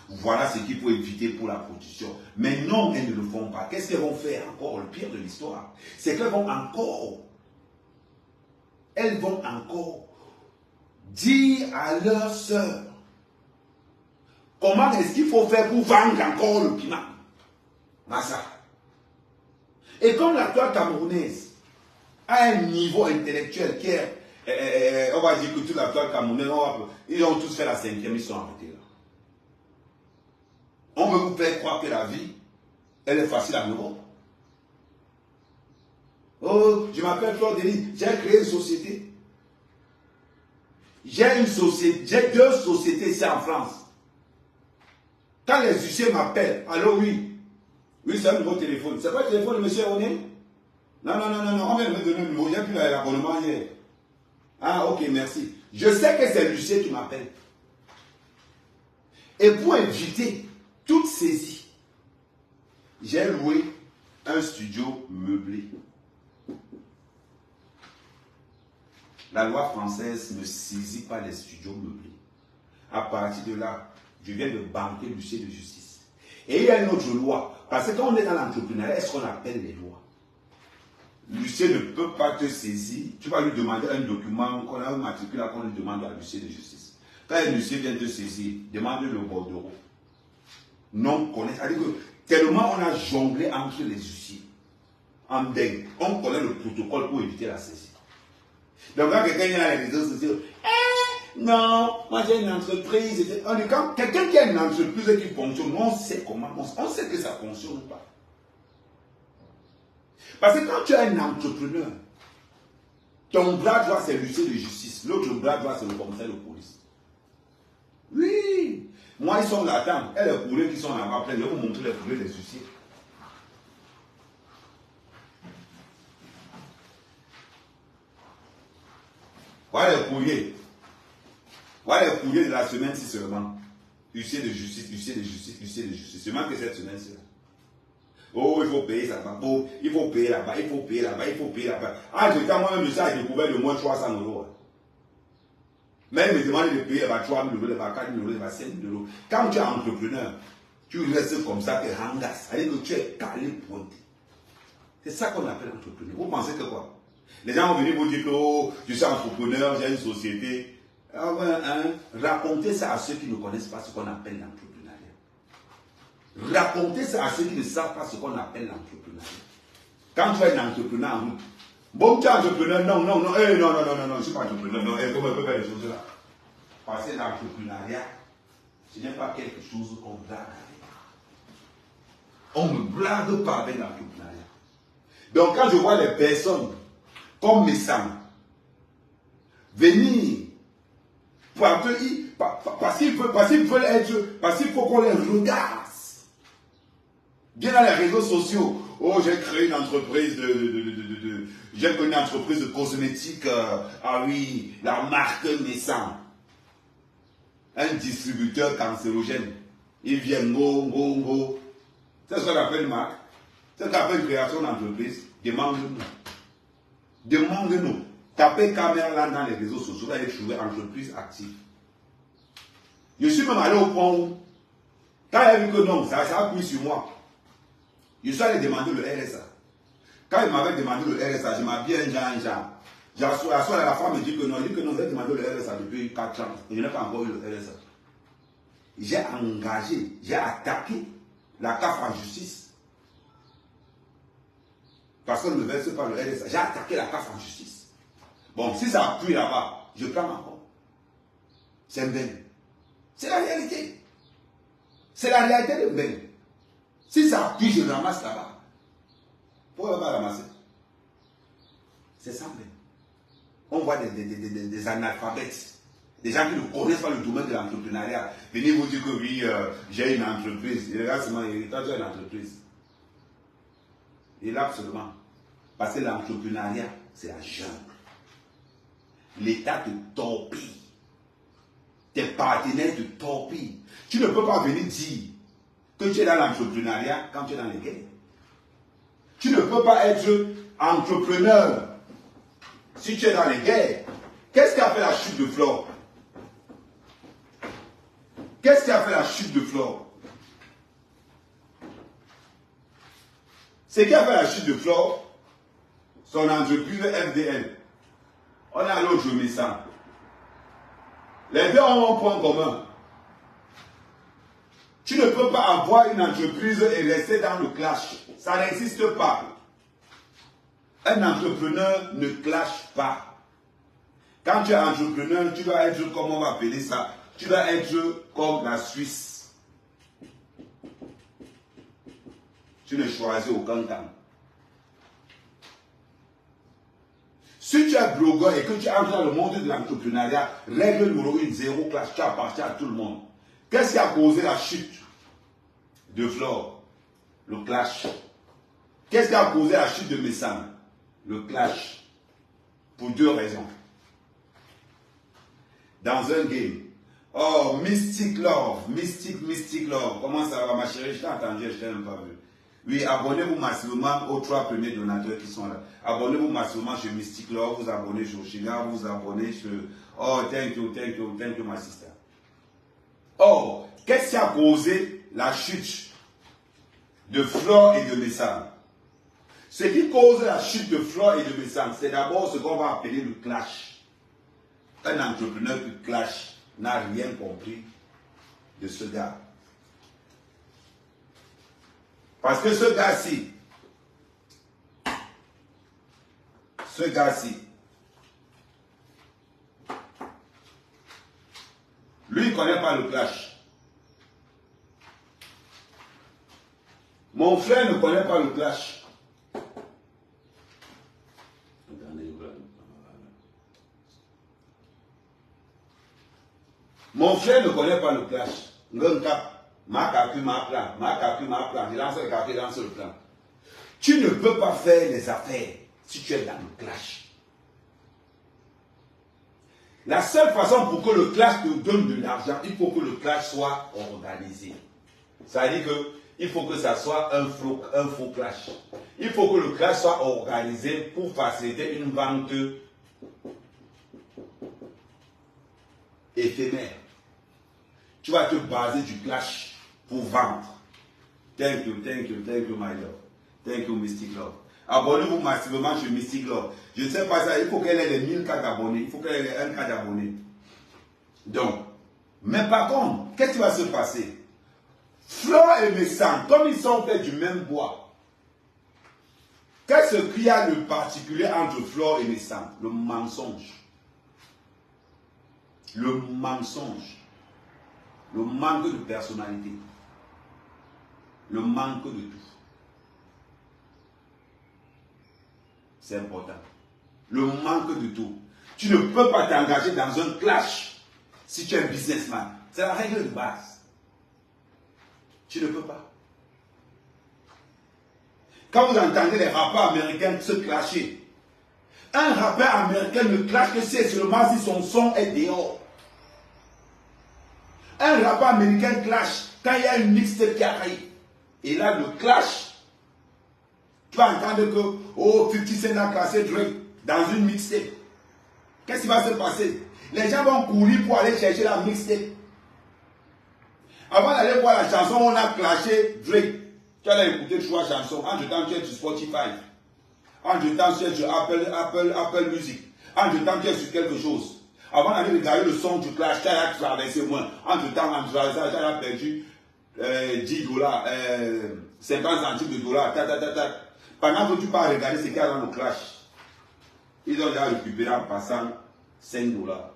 voilà ce qu'il faut éviter pour la prostitution. Mais non, elles ne le font pas. Qu'est-ce qu'elles vont faire encore? Le pire de l'histoire, c'est qu'elles vont encore dire à leur sœur comment est-ce qu'il faut faire pour vendre encore le piment. Massa. Et comme la toile camerounaise a un niveau intellectuel qui est, on va dire que toute la toile camerounaise, ils ont tous fait la 5e, ils sont arrêtés là. On veut vous faire croire que la vie, elle est facile à Europe. Oh, je m'appelle Flore Denis, j'ai créé une société. J'ai deux sociétés ici en France. Quand les huissiers m'appellent, allô, oui, c'est un nouveau téléphone. C'est pas le téléphone de monsieur Oné? Non, on vient de me donner le numéro, il n'y a plus l'abonnement hier. Ah, ok, merci. Je sais que c'est l'huissier qui m'appelle. Et pour éviter toute saisie, j'ai loué un studio meublé. La loi française ne saisit pas les studios meublés. À partir de là, je viens de banquer l'huissier de justice. Et il y a une autre loi. Parce que quand on est dans l'entrepreneuriat, est-ce qu'on appelle les lois? L'huissier ne peut pas te saisir. Tu vas lui demander un document, qu'on a un matricule, qu'on lui demande à l'huissier de justice. Quand un huissier vient te saisir, demande le bordereau. Non connaît. C'est-à-dire que tellement on a jonglé entre les huissiers, en dingue, on connaît le protocole pour éviter la saisie. Donc quand quelqu'un vient à les réseaux sociaux, non, moi j'ai une entreprise. Quand quelqu'un qui a une entreprise qui fonctionne, on sait comment, on sait que ça ne fonctionne pas. Parce que quand tu es un entrepreneur, ton bras droit c'est l'huissier de justice, l'autre bras droit c'est le commissaire de police. Oui, moi ils sont là-dedans, et les courriers qui sont là-bas, je vais vous montrer les courriers des huissiers. Voilà les courriers. Voilà les courriers de la semaine-ci seulement. Huissier de justice, huissier de justice, huissier de justice. Seulement que cette semaine-ci. Oh, il faut payer ça là-bas. Oh, il faut payer là-bas, il faut payer là-bas, il faut payer là-bas. Ah, je t'ai moi-même ça, j'ai découvert le moins 300 €. Mais il me demande de payer 3 000 €, 4 000 €, 5 000 €. Quand tu es entrepreneur, tu restes comme ça, tu es hangas. C'est-à-dire que tu es calé pointé. C'est ça qu'on appelle entrepreneur. Vous pensez que quoi? Les gens vont venir vous dire que oh, je suis entrepreneur, j'ai une société. Ah ben, hein, racontez ça à ceux qui ne connaissent pas ce qu'on appelle l'entrepreneuriat. Racontez ça à ceux qui ne savent pas ce qu'on appelle l'entrepreneuriat. Quand tu es un entrepreneur en route, bon, tu es entrepreneur, non, non, non, non, non, non, non, je ne suis pas entrepreneur, non, comment on peut faire les choses là? Parce que l'entrepreneuriat, ce n'est pas quelque chose qu'on blague avec. On ne blague pas avec l'entrepreneuriat. Donc quand je vois les personnes comme mes sangs venir parce qu'il faut qu'on les regarde. Bien dans les réseaux sociaux. Oh, j'ai créé une entreprise j'ai créé une entreprise de cosmétiques. Ah oui, la marque Messan. Un distributeur cancérogène. Il vient go. C'est ce qu'on appelle une marque. C'est ce qu'on appelle une création d'entreprise. Demande-nous. Demande-nous. Tapez caméra là dans les réseaux sociaux, vous allez trouver entreprise active. Je suis même allé au point où, quand il a vu que non, ça appuie sur moi, je suis allé demander le RSA. Quand il m'avait demandé le RSA, je m'habille un genre. La femme me dit que non, j'ai demandé le RSA depuis 4 ans. Et je n'ai pas encore eu le RSA. J'ai engagé, j'ai attaqué la CAF en justice. Parce qu'on ne me verse pas le RSA. J'ai attaqué la CAF en justice. Bon, si ça appuie là-bas, je prends ma compte. C'est un ben. C'est la réalité. C'est la réalité de ben. Si ça appuie, je ramasse là-bas. Pourquoi on va pas ramasser? C'est ça, ben. On voit des analphabètes. Des gens qui ne connaissent pas le domaine de l'entrepreneuriat. Venez vous dire que oui, j'ai une entreprise. Et regarde seulement, il a une entreprise. Et là, absolument. Parce que l'entrepreneuriat, c'est la jungle. L'État te torpille. Tes partenaires te torpillent. Tu ne peux pas venir dire que tu es dans l'entrepreneuriat quand tu es dans les guerres. Tu ne peux pas être entrepreneur si tu es dans les guerres. Qu'est-ce qui a fait la chute de Flore? Qu'est-ce qui a fait la chute de Flore? Ce qui a fait la chute de Flore, son entreprise FDL. On a l'autre Messan. Les deux ont un point commun. Tu ne peux pas avoir une entreprise et rester dans le clash. Ça n'existe pas. Un entrepreneur ne clash pas. Quand tu es entrepreneur, tu dois être, comme on va appeler ça, tu dois être comme la Suisse. Tu ne choisis aucun camp. Si tu es blogueur et que tu entres dans le monde de l'entrepreneuriat, règle numéro 1, zéro clash, tu appartiens à tout le monde. Qu'est-ce qui a causé la chute de Flore? Le clash. Qu'est-ce qui a causé la chute de Messan? Le clash. Pour 2 raisons. Dans un game. Oh, Mystic Love. Mystic Love. Comment ça va, ma chérie? Je t'ai entendu, je t'ai même pas vu. Oui, abonnez-vous massivement aux 3 premiers donateurs qui sont là. Abonnez-vous massivement chez Mystic Love, vous abonnez sur Shiga, vous abonnez sur... Oh, thank you, my sister. Oh, qu'est-ce qui a causé la chute de Flore et de Messan? Ce qui cause la chute de Flore et de Messan, c'est d'abord ce qu'on va appeler le clash. Un entrepreneur qui clash n'a rien compris de ce gars. Parce que ce gars-ci, lui, il ne connaît pas le clash. Mon frère ne connaît pas le clash. Mon frère ne connaît pas le clash. Ma calcul, ma plan. Il lance le calcul, il lance le plan. Tu ne peux pas faire les affaires si tu es dans le clash. La seule façon pour que le clash te donne de l'argent, il faut que le clash soit organisé. Ça veut dire qu'il faut que ça soit un faux clash. Il faut que le clash soit organisé pour faciliter une vente éphémère. Tu vas te baser du clash pour vendre. Thank you, my love. Thank you, Mystic Love. Abonnez-vous massivement sur Mystic Love. Je ne sais pas ça, il faut qu'elle ait les 1000 cas d'abonnés. Il faut qu'elle ait 1 cas d'abonnés. Donc, mais par contre, qu'est-ce qui va se passer? Flore et Messang, comme ils sont faits du même bois, qu'est-ce qu'il y a de particulier entre Flore et Messang? Le mensonge. Le mensonge. Le manque de personnalité. Le manque de tout. C'est important. Le manque de tout. Tu ne peux pas t'engager dans un clash si tu es un businessman. C'est la règle de base. Tu ne peux pas. Quand vous entendez les rappeurs américains se clasher, un rappeur américain ne clash que c'est seulement si son son est dehors. Un rappeur américain clash quand il y a une mixtape qui arrive. Et là, le clash, tu vas entendre que, oh, 50 Cent a classé Drake dans une mixtape. Qu'est-ce qui va se passer? Les gens vont courir pour aller chercher la mixtape. Avant d'aller voir la chanson, on a clashé Drake. Tu allais écouter 3 chansons. Entre temps, tu es sur Spotify. Entre temps, tu es sur Apple Music. Entre temps, tu es sur quelque chose. Avant d'aller regarder le son du clash, tu as traversé moins. Entre temps, tu as perdu 10 dollars, 50 centimes de dollars. Pendant que tu pars regarder ce qu'il y a dans le clash, ils ont déjà récupéré en passant 5 dollars.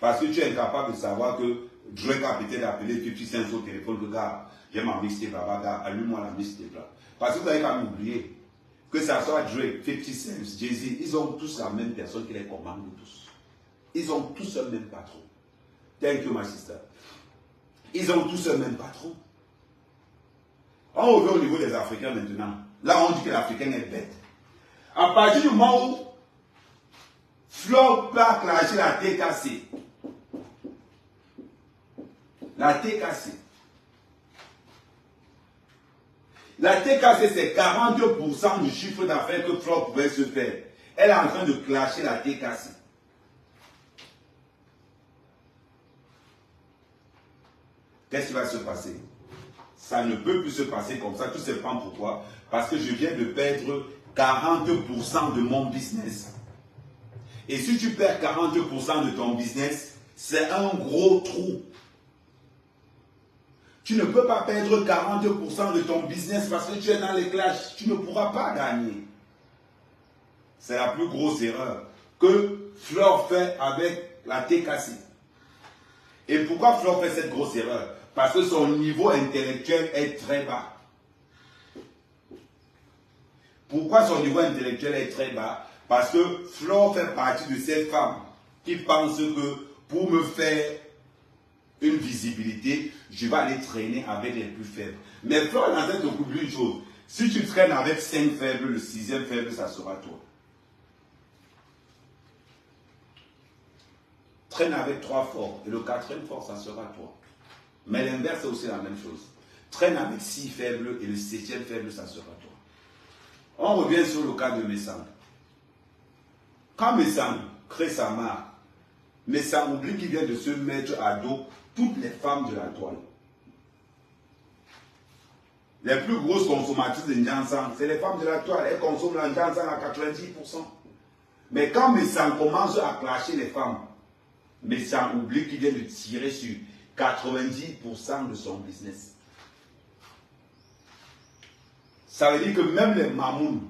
Parce que tu es incapable de savoir que Drake a peut-être appelé 50 Cent au téléphone que gars, j'ai ma mixtape là-bas, gars, allume-moi la mixtape là. Parce que vous avez quand même oublié que ça soit Drake, 50 Cent, Jay-Z, ils ont tous la même personne qui les commande tous. Ils ont tous le même patron. Thank you, my sister. Ils ont tous le même patron. On revient au niveau des Africains maintenant. Là, on dit que l'Africain est bête. À partir du moment où Flore peut clasher la TKC, la TKC, c'est 42% du chiffre d'affaires que Flore pouvait se faire. Elle est en train de clasher la TKC. Qu'est-ce qui va se passer? Ça ne peut plus se passer comme ça. Tout simplement pourquoi? Parce que je viens de perdre 40% de mon business. Et si tu perds 40% de ton business, c'est un gros trou. Tu ne peux pas perdre 40% de ton business parce que tu es dans les clashs. Tu ne pourras pas gagner. C'est la plus grosse erreur que Flore fait avec la TKC. Et pourquoi Flore fait cette grosse erreur? Parce que son niveau intellectuel est très bas. Pourquoi son niveau intellectuel est très bas? Parce que Flore fait partie de ces femmes qui pensent que pour me faire une visibilité, je vais aller traîner avec les plus faibles. Mais Flore est en train de oublier une chose. Si tu traînes avec 5 faibles, le 6e faible, ça sera toi. Traîne avec 3 forts et le 4e fort, ça sera toi. Mais l'inverse, c'est aussi la même chose. Traîne avec 6 faibles et le 7e faible, ça sera toi. On revient sur le cas de Messang. Quand Messang crée sa marque, Messang oublie qu'il vient de se mettre à dos toutes les femmes de la toile. Les plus grosses consommatrices de Njansang, c'est les femmes de la toile. Elles consomment la Njansang à 90%. Mais quand Messang commence à clasher les femmes, Messang oublie qu'il vient de tirer sur 90% de son business. Ça veut dire que même les mamouns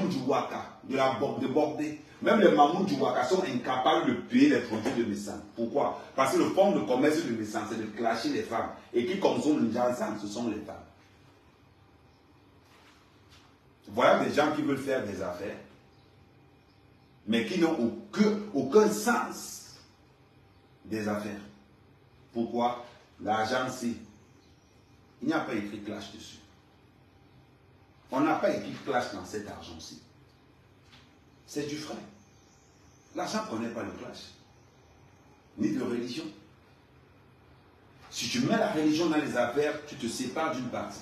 du Waka, de Bordé, même les mamouns du Waka sont incapables de payer les produits de Messang. Pourquoi? Parce que le fonds de commerce de Messang, c'est de clasher les femmes. Et qui consomment le Njansang, ce sont les femmes. Voilà des gens qui veulent faire des affaires, mais qui n'ont aucun sens des affaires. Pourquoi? L'argent, c'est... Il n'y a pas écrit clash dessus. On n'a pas écrit clash dans cet argent-ci. c'est du frais. L'argent ne connaît pas le clash, ni de religion. Si tu mets la religion dans les affaires, tu te sépares d'une partie.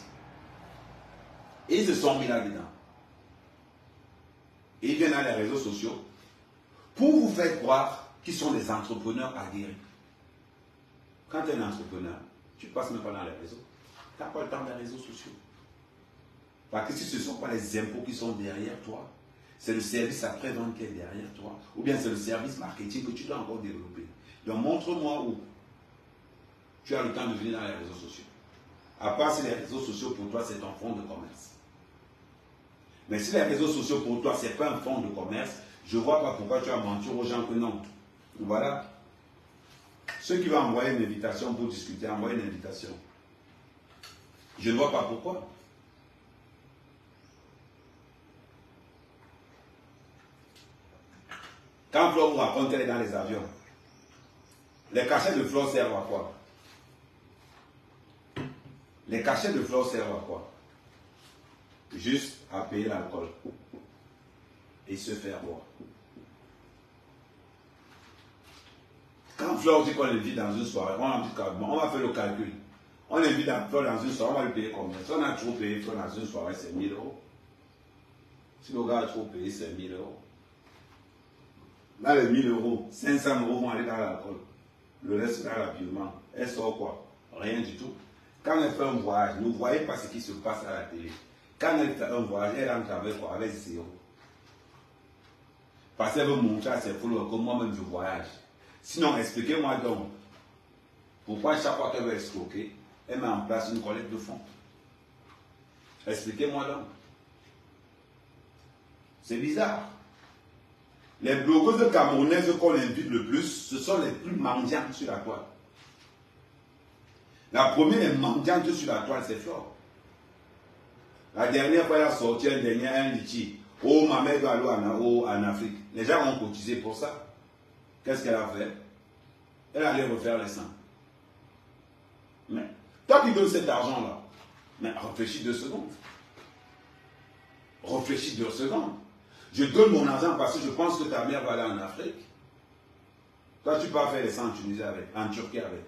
Et ils se sont mis là-dedans. Et ils viennent dans les réseaux sociaux pour vous faire croire qu'ils sont des entrepreneurs aguerris. Quand tu es un entrepreneur, tu ne passes même pas dans les réseaux. Tu n'as pas le temps des réseaux sociaux. Parce que si ce ne sont pas les impôts qui sont derrière toi, c'est le service après-vente qui est derrière toi, ou bien c'est le service marketing que tu dois encore développer. Donc montre-moi où tu as le temps de venir dans les réseaux sociaux. À part si les réseaux sociaux pour toi c'est un fonds de commerce. Mais si les réseaux sociaux pour toi c'est pas un fonds de commerce, je ne vois pas pourquoi tu as menti aux gens que non. Voilà. Ceux qui vont envoyer une invitation pour discuter, envoyer une invitation. Je ne vois pas pourquoi. Quand Flo vous raconte qu'elle est dans les avions, les cachets de Flo servent à quoi? Les cachets de Flo servent à quoi? Juste à payer l'alcool et se faire boire. Quand Flore dit qu'on invite dans une soirée, on va faire le calcul. On invite Flore dans une soirée, on va lui payer combien? Si on a trop payé Flore dans une soirée, c'est 1000 euros. Si le gars a trop payé, c'est 1000 euros. Là, les 1000 euros, 500 euros vont aller dans l'alcool. Le reste dans l'habillement. Elle sort quoi? Rien du tout. Quand elle fait un voyage, ne voyez pas ce qui se passe à la télé. Quand elle fait un voyage, elle entre avec quoi? Avec zéro. Parce qu'elle veut montrer à ses followers que moi-même je voyage. Sinon, expliquez-moi donc, pourquoi chaque fois qu'elle veut escroquer, elle met en place une collecte de fonds. Expliquez-moi donc. C'est bizarre. Les blogueuses camerounaises qu'on invite le plus, ce sont les plus mendiantes sur la toile. La première mendiante sur la toile, c'est Flore. La dernière fois, elle a sorti un litchi. Oh, ma mère doit aller en Afrique. Les gens ont cotisé pour ça. Qu'est-ce qu'elle a fait? Elle allait refaire les seins. Mais, toi qui donnes cet argent-là, mais réfléchis 2 secondes. Réfléchis 2 secondes. Je donne mon argent parce que je pense que ta mère va aller en Afrique. Toi, tu peux faire les seins en Tunisie avec, en Turquie avec.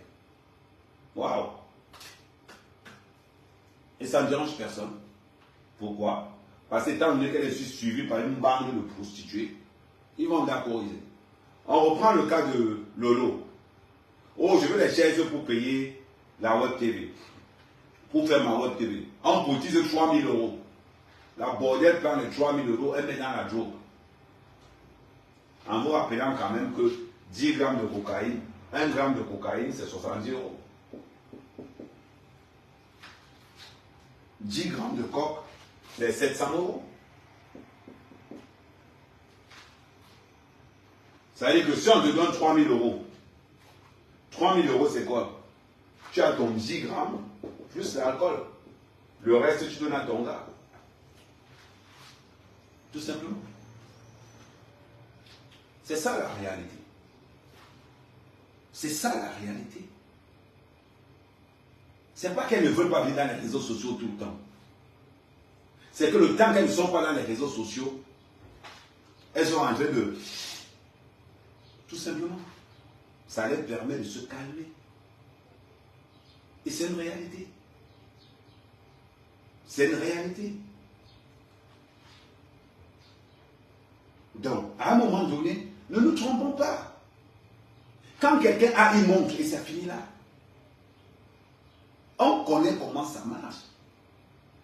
Waouh! Et ça ne dérange personne. Pourquoi? Parce que étant donné qu'elle est suivie par une bande de prostituées, ils vont d'accordiser. On reprend le cas de Lolo. Oh, je veux les chaises pour payer la web TV. Pour faire ma web TV. On cotise 3000 euros. La bordelle prend les 3000 euros, elle met dans la drogue. En vous rappelant quand même que 10 grammes de cocaïne, 1 gramme de cocaïne, c'est 70 euros. 10 grammes de coke, c'est 700 euros. Ça veut dire que si on te donne 3000 euros, 3000 euros c'est quoi? Tu as ton 10 grammes plus l'alcool. Le reste tu donnes à ton gars. Tout simplement. C'est ça la réalité. C'est ça la réalité. C'est pas qu'elles ne veulent pas venir dans les réseaux sociaux tout le temps. C'est que le temps qu'elles ne sont pas dans les réseaux sociaux, elles sont en train de... Tout simplement. Ça leur permet de se calmer. Et c'est une réalité. C'est une réalité. Donc, à un moment donné, ne nous trompons pas. Quand quelqu'un a une montre et ça finit là, on connaît comment ça marche.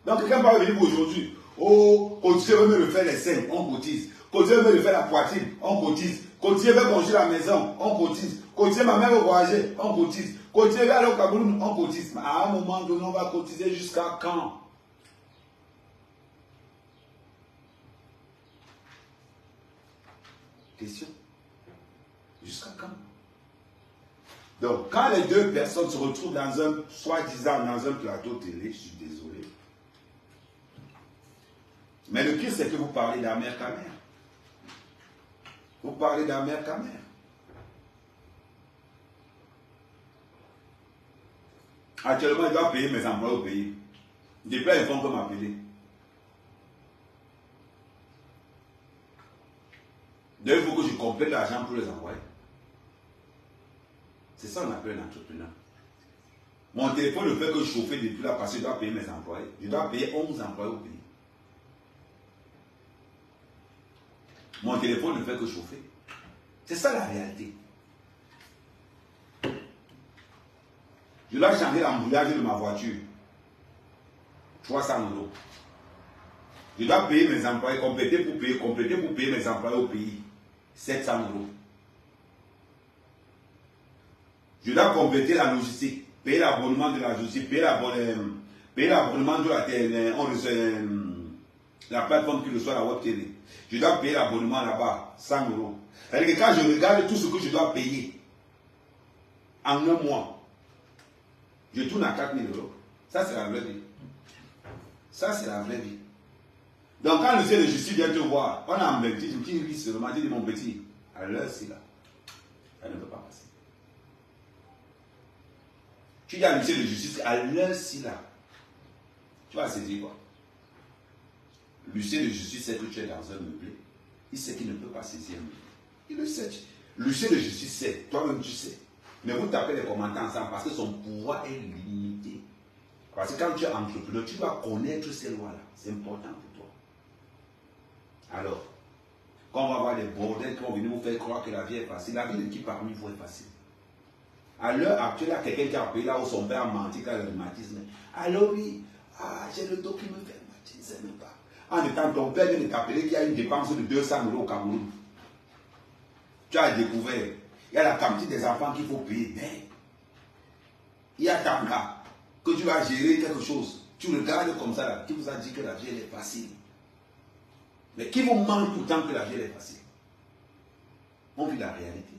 Donc, quelqu'un va venir aujourd'hui. Oh, cotiser veut me faire les seins, on cotise. Cotiser veut me faire la poitrine, on cotise. Cotiser veut construire la maison, on cotise. Cotiser ma mère veut voyager, on cotise. Cotiser veut aller au Cameroun, on cotise. Mais à un moment donné, on va cotiser jusqu'à quand? Question. Jusqu'à quand? Donc, quand les deux personnes se retrouvent dans un, soi-disant, dans un plateau télé, je suis désolé. Mais le pire, c'est que vous parlez d'amère qu'à mère. Vous parlez d'amère qu'à mère. Actuellement, je dois payer mes emplois au pays. Depuis là, ils font que m'appeler. Donc il faut que je complète l'argent pour les envoyer. C'est ça qu'on appelle un entrepreneur. Mon téléphone ne fait que chauffer depuis là parce que je dois payer mes employés. Je dois payer 11 employés au pays. Mon téléphone ne fait que chauffer. C'est ça la réalité. Je dois changer l'embouteillage de ma voiture. 300 €. Je dois payer mes employés, compléter pour payer mes employés au pays. 700 €. Je dois compléter la logistique, payer l'abonnement de la logistique, payer l'abonnement de la plateforme qui reçoit la web télé. Je dois payer l'abonnement là-bas, 100 €. C'est-à-dire que quand je regarde tout ce que je dois payer en un mois, je tourne à 4 000 €. Ça, c'est la vraie vie. Ça, c'est la vraie vie. Donc, quand le ciel de justice vient te voir, on a embêté, je me dis, oui, c'est le matin de mon petit. À l'heure, c'est là. Ça ne peut pas passer. Tu dis à l'huissier de justice, à l'heure, c'est là. Tu vas saisir quoi? L'huissier de justice sait que tu es dans un meublé. Il sait qu'il ne peut pas saisir un meublé. Il le sait. L'huissier de justice sait. Toi-même, tu sais. Mais vous tapez les commentaires ensemble parce que son pouvoir est limité. Parce que quand tu es entrepreneur, tu dois connaître ces lois-là. C'est important pour toi. Alors, quand on va voir des bordels qui vont venir vous faire croire que la vie est facile, la vie de qui parmi vous est facile? À l'heure actuelle, il y a quelqu'un qui a payé là où son père a menti quand il a le rhumatisme. Alors oui, j'ai le dos qui me fait mal, je ne sais même pas. En étant ton père vient de t'appeler qu'il y a une dépense de 200 € au Cameroun. Tu as découvert, il y a la quantité des enfants qu'il faut payer. Mais il y a tant cas que tu vas gérer quelque chose. Tu regardes comme ça, là, qui vous a dit que la vie elle est facile. Mais qui vous ment tout le temps que la vie elle est facile? On vit la réalité.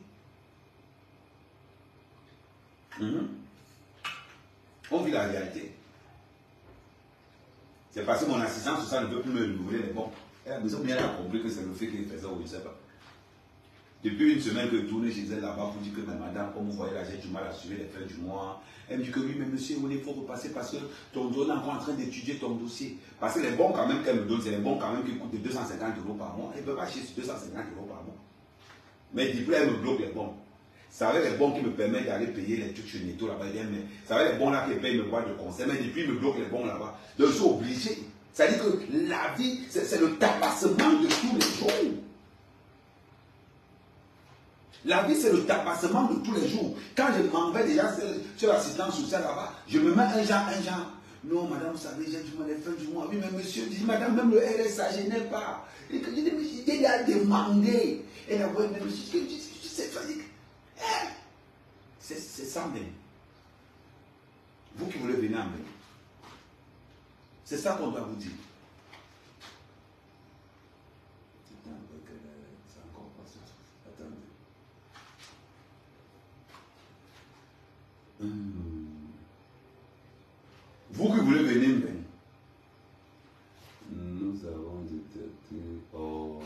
On vit la réalité. C'est parce que mon assistante sociale ne veut plus me renouveler les bons. Elle a compris que c'est le fait qu'il faisait ou je ne sais pas. Depuis une semaine que je tournais chez elle là-bas pour dire que madame, comme vous voyez là, j'ai du mal à suivre les fins du mois. Elle me dit que oui, mais monsieur, il faut repasser parce que ton dossier est encore en train d'étudier ton dossier. Parce que les bons quand même qu'elle me donne, c'est les bons quand même qui coûtent de 250 € par mois. Elle ne peut pas acheter 250 € par mois. Mais depuis elle me bloque les bons. Ça va les bons qui me permettent d'aller payer les trucs chez Netto là-bas. Mais ça va les bons là qui payent mes boîtes de conseil. Mais depuis, il me bloque les bons là-bas. Donc je suis obligé. Ça veut dire que la vie, c'est le tabassement de tous les jours. La vie, c'est le tabassement de tous les jours. Quand je m'en vais déjà sur l'assistance sociale là-bas, je me mets un genre. Non, madame, vous savez, j'ai du mal les fins du mois. Oui, mais monsieur, dit, madame, même le RSA, je n'ai pas. Et que je dis, mais il a demandé. Et la voix, mais monsieur, je sais pas. C'est ça même. Vous qui voulez venir en même. C'est ça qu'on doit vous dire. C'est encore pas ça. Attendez. Vous qui voulez venir, venez. Nous avons détecté. Oh.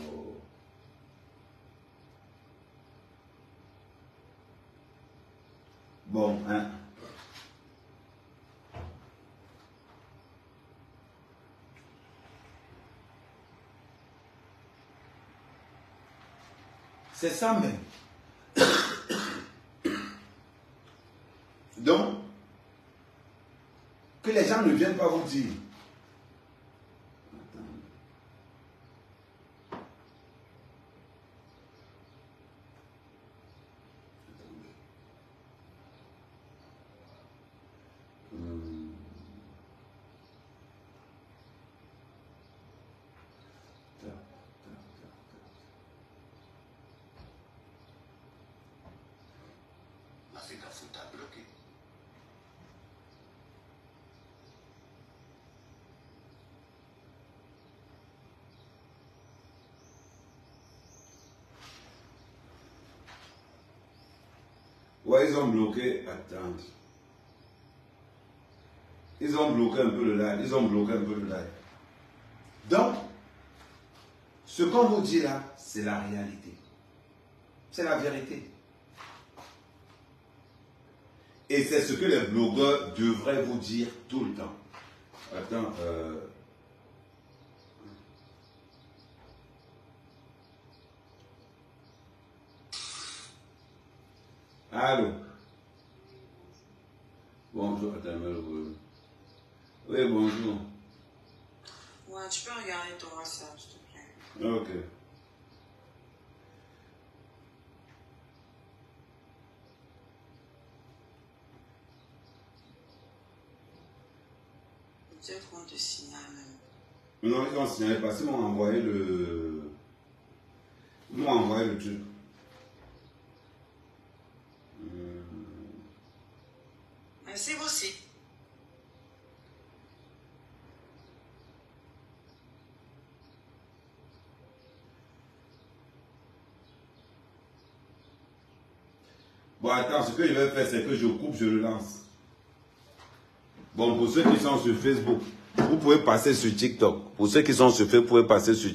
Bon, hein. C'est ça même. Donc, que les gens ne viennent pas vous dire. L'Afrique t'a bloqué. Ouais, ils ont bloqué. Attends. Ils ont bloqué un peu le live. Donc, ce qu'on vous dit là, c'est la réalité. C'est la vérité. Et c'est ce que les blogueurs devraient vous dire tout le temps. Attends, Allô? Bonjour, attends, oui, bonjour. Ouais, tu peux regarder ton WhatsApp, s'il te plaît. Ok. Peut-être qu'on te signale. Non, ils m'ont signalé parce qu'ils m'ont envoyé le... Ils m'ont envoyé le truc. Merci aussi. Bon, attends, ce que je vais faire, c'est que je coupe, je le lance. Bon, pour ceux qui sont sur Facebook, vous pouvez passer sur TikTok. Pour ceux qui sont sur Facebook, vous pouvez passer sur TikTok.